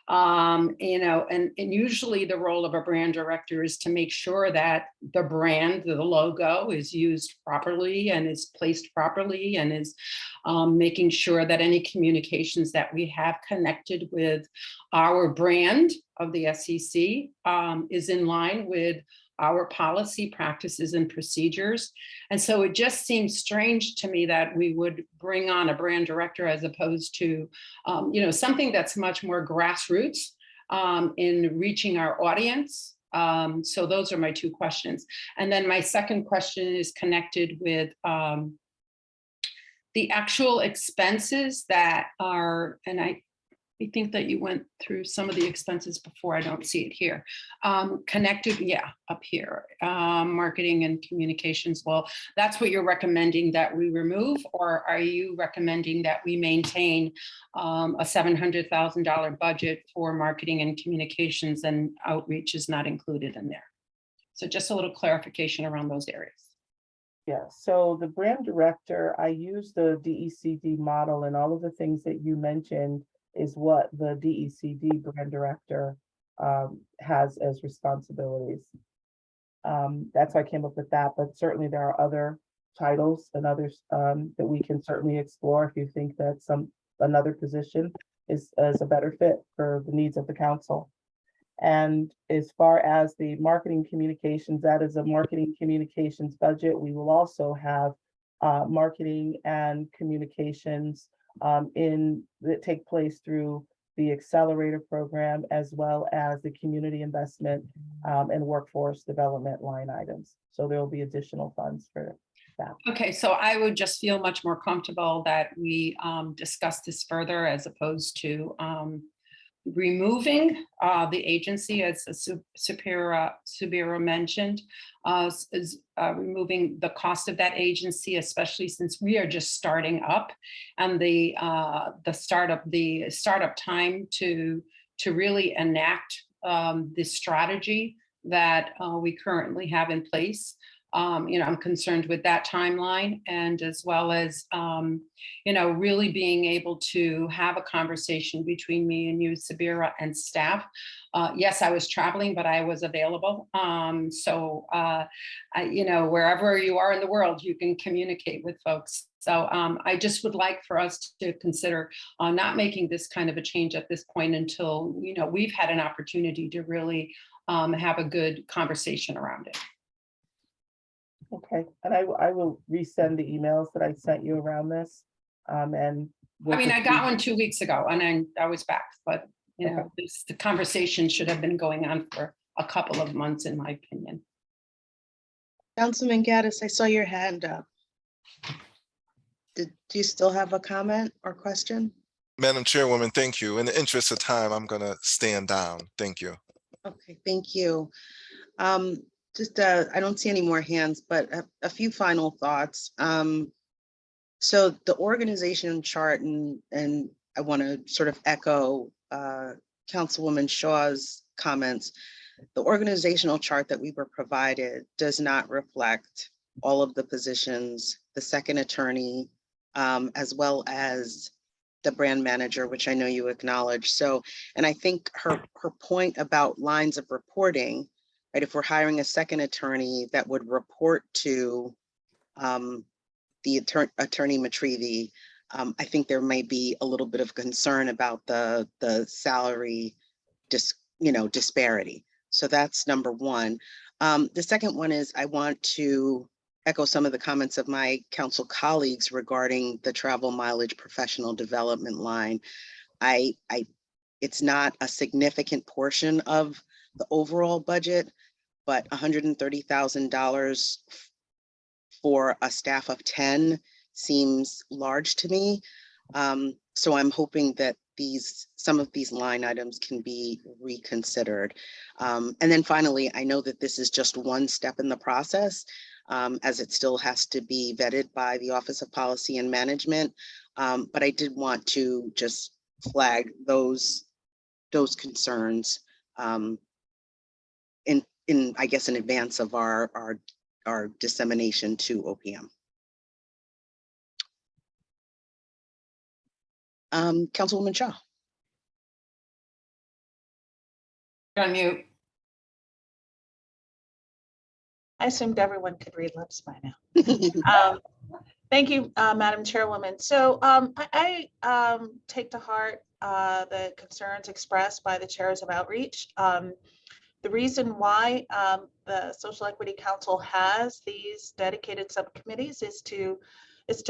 You know, and usually the role of a brand director is to make sure that the brand, the logo, is used properly and is placed properly, and is making sure that any communications that we have connected with our brand of the SEC is in line with our policy, practices, and procedures. And so it just seems strange to me that we would bring on a brand director as opposed to, you know, something that's much more grassroots in reaching our audience. So those are my two questions. And then my second question is connected with the actual expenses that are, and I think that you went through some of the expenses before. I don't see it here. Connected, yeah, up here, marketing and communications. Well, that's what you're recommending that we remove, or are you recommending that we maintain a $700,000 budget for marketing and communications, and outreach is not included in there? So just a little clarification around those areas. Yeah, so the brand director, I use the DECD model, and all of the things that you mentioned is what the DECD brand director has as responsibilities. That's why I came up with that, but certainly there are other titles and others that we can certainly explore if you think that another position is a better fit for the needs of the council. And as far as the marketing communications, that is a marketing communications budget. We will also have marketing and communications that take place through the accelerator program, as well as the community investment and workforce development line items. So there will be additional funds for that. Okay, so I would just feel much more comfortable that we discuss this further, as opposed to removing the agency, as Subira mentioned, removing the cost of that agency, especially since we are just starting up, and the startup time to really enact the strategy that we currently have in place. You know, I'm concerned with that timeline, and as well as, you know, really being able to have a conversation between me and you, Subira, and staff. Yes, I was traveling, but I was available. You know, wherever you are in the world, you can communicate with folks. So I just would like for us to consider not making this kind of a change at this point until, you know, we've had an opportunity to really have a good conversation around it. Okay, and I will resend the emails that I sent you around this. And I mean, I got one 2 weeks ago, and I was back, but you know, Okay. the conversation should have been going on for a couple of months, in my opinion. Councilman Gaddis, I saw your hand up. Do you still have a comment or question? Madam Chairwoman, thank you. In the interest of time, I'm gonna stand down. Thank you. Okay, thank you. I don't see any more hands, but a few final thoughts. So the organization chart, and I want to sort of echo Councilwoman Shaw's comments. The organizational chart that we were provided does not reflect all of the positions, the second attorney, as well as the brand manager, which I know you acknowledge. So, and I think her point about lines of reporting, right? If we're hiring a second attorney that would report to the attorney Matrivi, I think there may be a little bit of concern about the salary disparity. So that's number one. The second one is I want to echo some of the comments of my council colleagues regarding the travel mileage professional development line. It's not a significant portion of the overall budget, but $130,000 for a staff of 10 seems large to me. So I'm hoping that some of these line items can be reconsidered. And then finally, I know that this is just one step in the process, as it still has to be vetted by the Office of Policy and Management. But I did want to just flag those concerns in I guess in advance of our dissemination to OPM. Councilwoman Shaw. You're on mute. I assumed everyone could read lips by now. Thank you, Madam Chairwoman. So I take to heart the concerns expressed by the chairs of outreach. The reason why the Social Equity Council has these dedicated subcommittees is to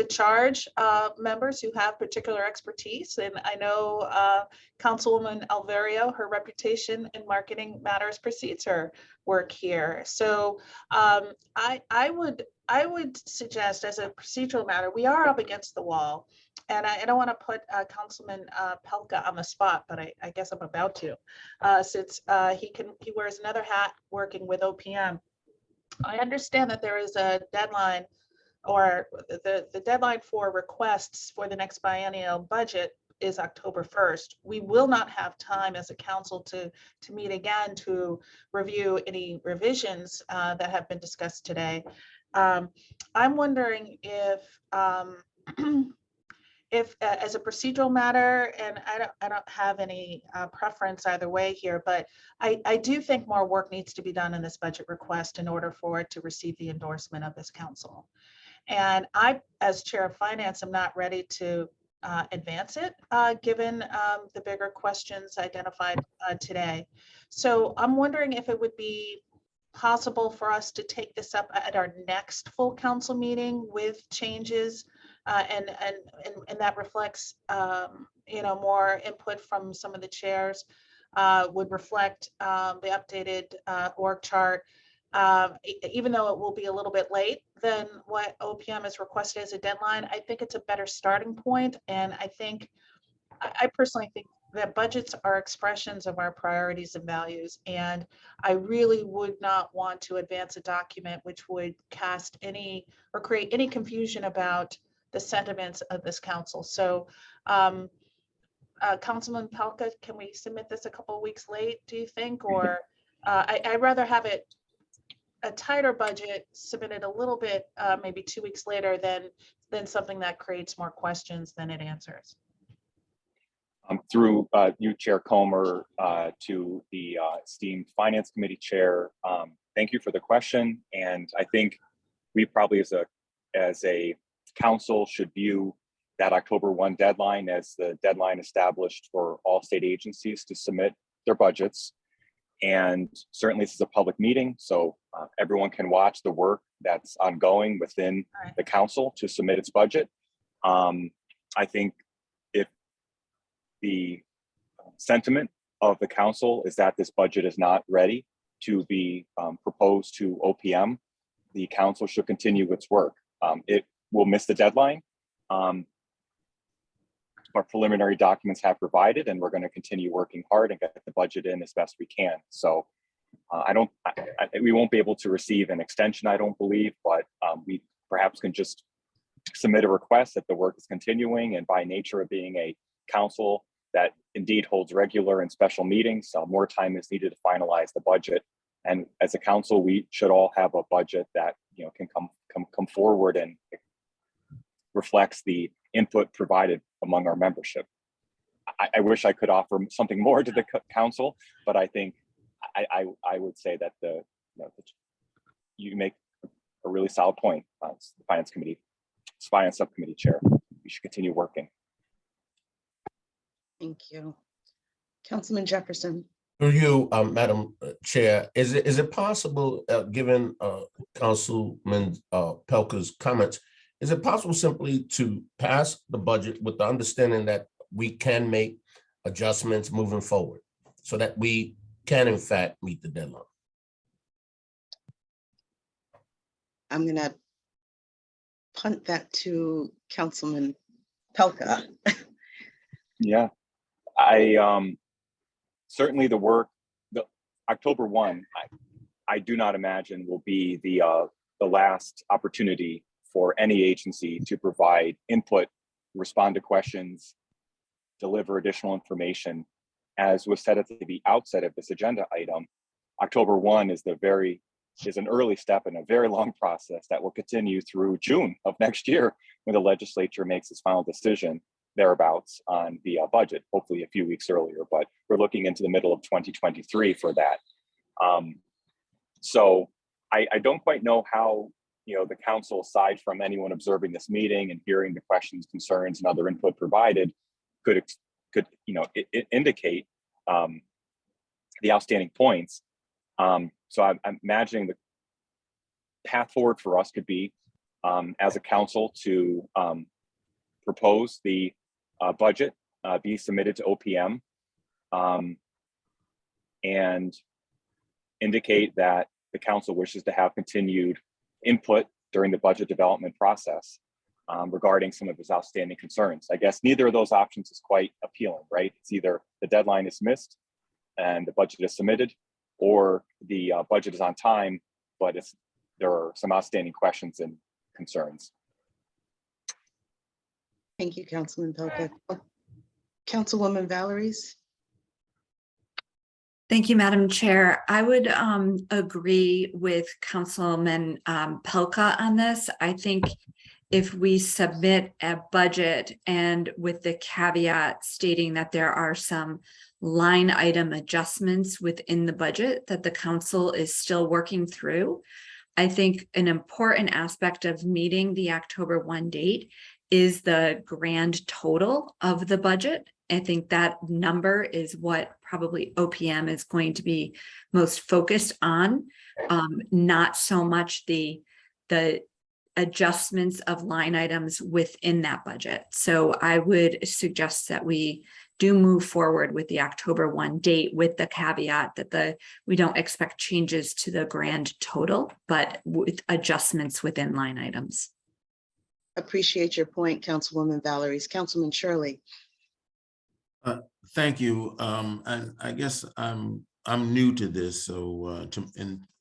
charge members who have particular expertise. And I know Councilwoman Alverio, her reputation in marketing matters precedes her work here. So I would suggest, as a procedural matter, we are up against the wall. And I don't want to put Councilman Pelka on the spot, but I guess I'm about to, since he wears another hat working with OPM. I understand that there is a deadline, or the deadline for requests for the next biennial budget is October 1st. We will not have time as a council to meet again to review any revisions that have been discussed today. I'm wondering if as a procedural matter, and I don't have any preference either way here, but I do think more work needs to be done in this budget request in order for it to receive the endorsement of this council. And I, as chair of finance, am not ready to advance it, given the bigger questions identified today. So I'm wondering if it would be possible for us to take this up at our next full council meeting with changes, and that reflects more input from some of the chairs, would reflect the updated org chart. Even though it will be a little bit late than what OPM has requested as a deadline, I think it's a better starting point. And I personally think that budgets are expressions of our priorities and values. And I really would not want to advance a document which would cast any or create any confusion about the sentiments of this council. So Councilman Pelka, can we submit this a couple of weeks late, do you think? Or I'd rather have it a tighter budget submitted a little bit, maybe 2 weeks later than something that creates more questions than it answers. Through you, Chair Comer, to the esteemed Finance Committee Chair, thank you for the question. And I think we probably as a council should view that October 1 deadline as the deadline established for all state agencies to submit their budgets. And certainly this is a public meeting, so everyone can watch the work that's ongoing within the council to submit its budget. I think if the sentiment of the council is that this budget is not ready to be proposed to OPM, the council should continue its work. It will miss the deadline. Our preliminary documents have provided, and we're going to continue working hard and get the budget in as best we can. So we won't be able to receive an extension, I don't believe, but we perhaps can just submit a request that the work is continuing, and by nature of being a council that indeed holds regular and special meetings. More time is needed to finalize the budget. And as a council, we should all have a budget that can come forward and reflects the input provided among our membership. I wish I could offer something more to the council, but I think I would say that you make a really solid point, the finance subcommittee chair. We should continue working. Thank you. Councilman Jefferson. Through you, Madam Chair, is it possible, given Councilman Pelka's comments, is it possible simply to pass the budget with the understanding that we can make adjustments moving forward so that we can in fact meet the deadline? I'm gonna punt that to Councilman Pelka. Yeah, certainly the October 1, I do not imagine will be the last opportunity for any agency to provide input, respond to questions, deliver additional information. As was said at the outset of this agenda item, October 1 is an early step in a very long process that will continue through June of next year when the legislature makes its final decision thereabouts on the budget, hopefully a few weeks earlier, but we're looking into the middle of 2023 for that. So I don't quite know how the council, aside from anyone observing this meeting and hearing the questions, concerns, and other input provided, could indicate the outstanding points. So I'm imagining the path forward for us could be, as a council, to propose the budget be submitted to OPM and indicate that the council wishes to have continued input during the budget development process regarding some of his outstanding concerns. I guess neither of those options is quite appealing, right? It's either the deadline is missed and the budget is submitted, or the budget is on time, but there are some outstanding questions and concerns. Thank you, Councilman Pelka. Councilwoman Valories. Thank you, Madam Chair. I would agree with Councilman Pelka on this. I think if we submit a budget and with the caveat stating that there are some line item adjustments within the budget that the council is still working through, I think an important aspect of meeting the October 1 date is the grand total of the budget. I think that number is what probably OPM is going to be most focused on, not so much the adjustments of line items within that budget. So I would suggest that we do move forward with the October 1 date with the caveat that we don't expect changes to the grand total, but with adjustments within line items. Appreciate your point, Councilwoman Valories. Councilman Shirley. Thank you. And I guess I'm new to this, so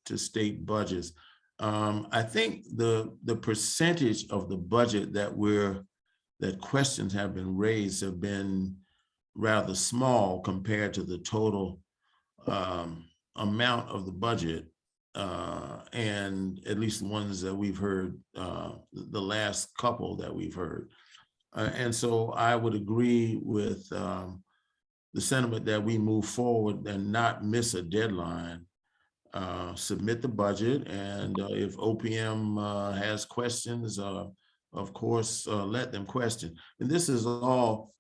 to state budgets. I think the percentage of the budget that questions have been raised have been rather small compared to the total amount of the budget, and at least the ones that we've heard, the last couple that we've heard. And so I would agree with the sentiment that we move forward and not miss a deadline. Submit the budget, and if OPM has questions, of course, let them question. And this is all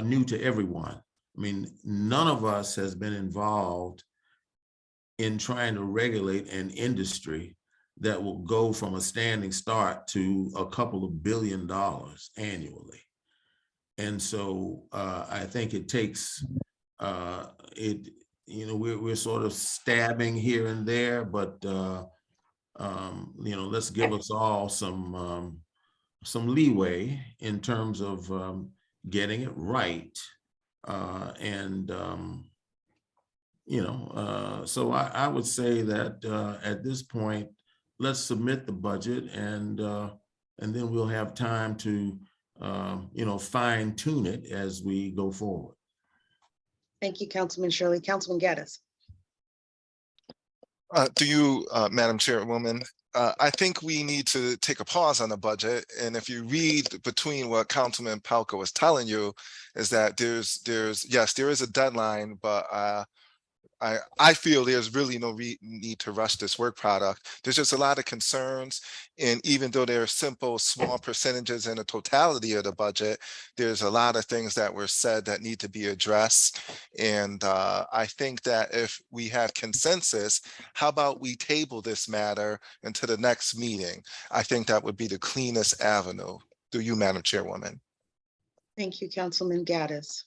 new to everyone. I mean, none of us has been involved in trying to regulate an industry that will go from a standing start to a couple of $2 billion annually. And so I think it takes, we're sort of stabbing here and there, but let's give us all some leeway in terms of getting it right. So I would say that at this point, let's submit the budget, and then we'll have time to fine tune it as we go forward. Thank you, Councilman Shirley. Councilman Gaddis. To you, Madam Chairwoman, I think we need to take a pause on the budget. And if you read between what Councilman Palka was telling you, is that yes, there is a deadline, but I feel there's really no need to rush this work product. There's just a lot of concerns. And even though there are simple, small percentages in the totality of the budget, there's a lot of things that were said that need to be addressed. And I think that if we have consensus, how about we table this matter into the next meeting? I think that would be the cleanest avenue. Through you, Madam Chairwoman. Thank you, Councilman Gaddis.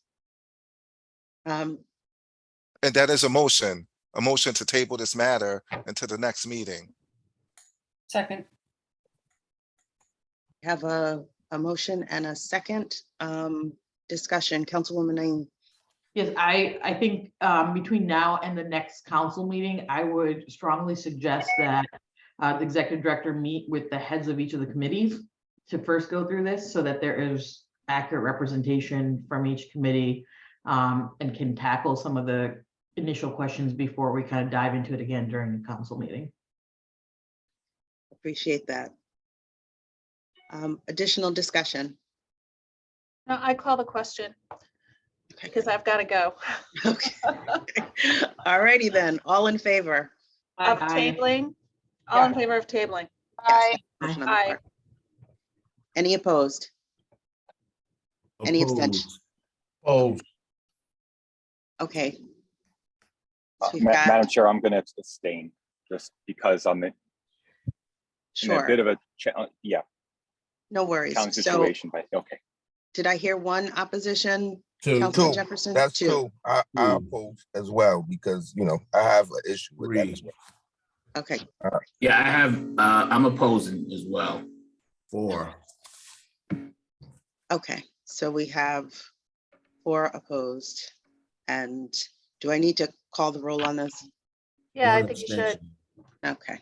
And that is a motion to table this matter into the next meeting. Second. Have a motion and a second discussion. Councilwoman Naeem. Yes, I think between now and the next council meeting, I would strongly suggest that the executive director meet with the heads of each of the committees to first go through this so that there is accurate representation from each committee and can tackle some of the initial questions before we kind of dive into it again during the council meeting. Appreciate that. Additional discussion. No, I call the question because I've got to go. Okay. All righty then. All in favor? Of tabling? All in favor of tabling? Yes, motion on the Aye. floor. Any opposed? Any abstentions? Opposed. Okay. So we've got- Madam Chair, I'm going to abstain just because I'm in a Sure, bit of a no worries. challenging So situation, but okay. did I hear one opposition? Two. Councilman Two. Jefferson? That's Two. two. I oppose as well because, I have an issue with that as well. Okay, Yeah, I'm opposing as well. 4. okay. So we have 4 opposed. And do I need to call the roll on this? Yeah, I One think you should. abstention. Okay.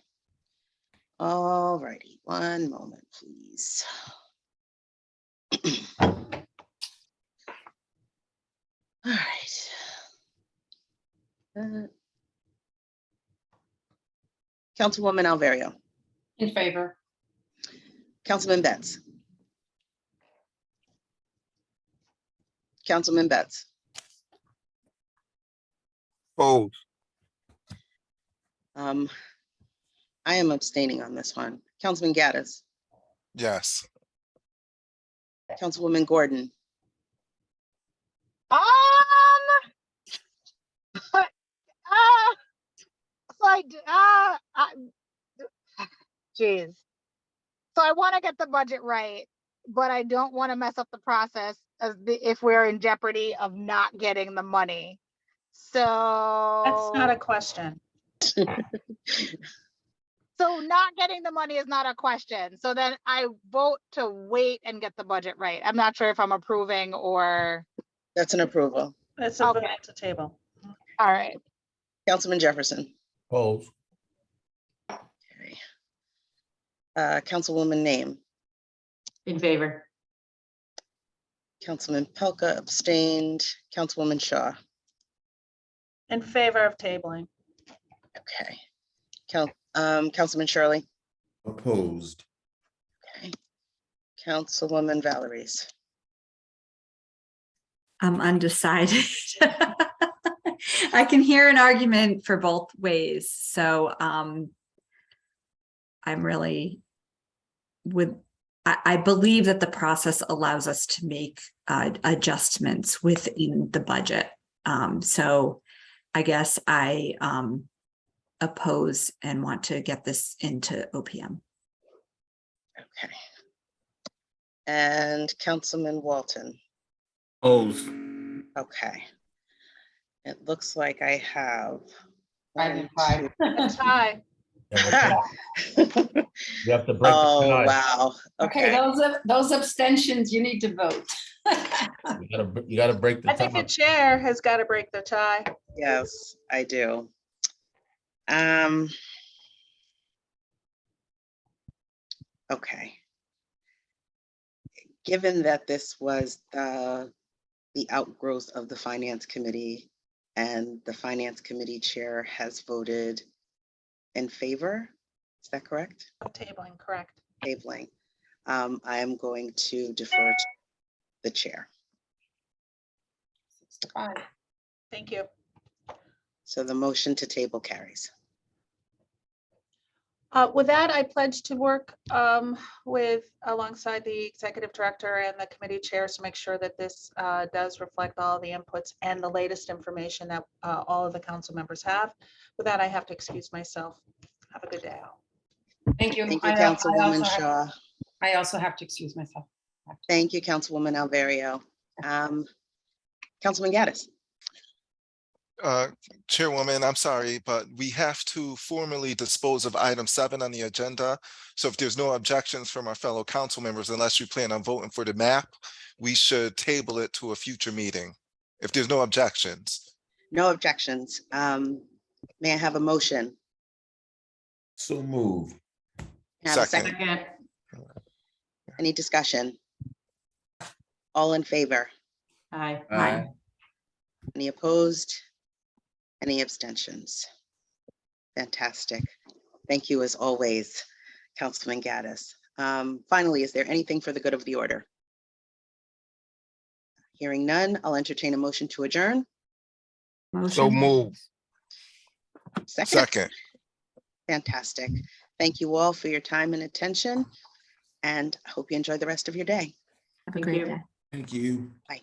All righty, one moment, please. All right. Councilwoman Alverio, In favor. Councilman Betts. Councilman Betts, Opposed. I am abstaining on this one. Councilman Gaddis, Yes. Councilwoman Gordon, Geez. So I want to get the budget right, but I don't want to mess up the process if we're in jeopardy of not getting the money. So That's not a question. So not getting the money is not a question. So then I vote to wait and get the budget right. I'm not sure if I'm approving or. that's an approval. It's a vote Okay. to table. All right. Councilman Jefferson, Opposed. Councilwoman Name, In favor. Councilman Pelka abstained, Councilwoman Shaw. In favor of tabling. Okay. Councilman Shirley. Opposed. Okay. Councilwoman Valories. I'm undecided. I can hear an argument for both ways. So I'm really I believe that the process allows us to make adjustments within the budget. So I guess I oppose and want to get this into OPM. Okay. And Councilman Walton. Opposed. Okay. It looks like I have. I one, A tie. You have to break the Oh, tie. wow. Okay, Okay. those abstentions, you need to vote. You gotta break the I think the tie. chair has got to break the tie. Yes, I do. Okay. Given that this was the outgrowth of the Finance Committee, and the Finance Committee Chair has voted in favor. Is that correct? Tabling, correct. Tabling. I am going to defer to the chair. 6 to 5. Thank you. So the motion to table carries. With that, I pledge to work alongside the executive director and the committee chairs to make sure that this does reflect all the inputs and the latest information that all of the council members have. With that, I have to excuse myself. Have a good day. Thank you. Thank you, I Councilwoman Shaw. I also have to excuse myself. Thank you, Councilwoman Alverio. Councilman Gaddis. Chairwoman, I'm sorry, but we have to formally dispose of item 7 on the agenda. So if there's no objections from our fellow council members, unless you plan on voting for the map, we should table it to a future meeting. If there's no objections. No objections. May I have a motion? So move. Have a Second. second. Any discussion? All in favor? Aye. Aye. Any opposed? Any abstentions? Fantastic. Thank you as always, Councilman Gaddis. Finally, is there anything for the good of the order? Hearing none, I'll entertain a motion to adjourn. So move. Second. Fantastic. Thank you all for your time and attention, and I hope you enjoy the rest of your day. Have a Thank great you. day. Thank you. Bye.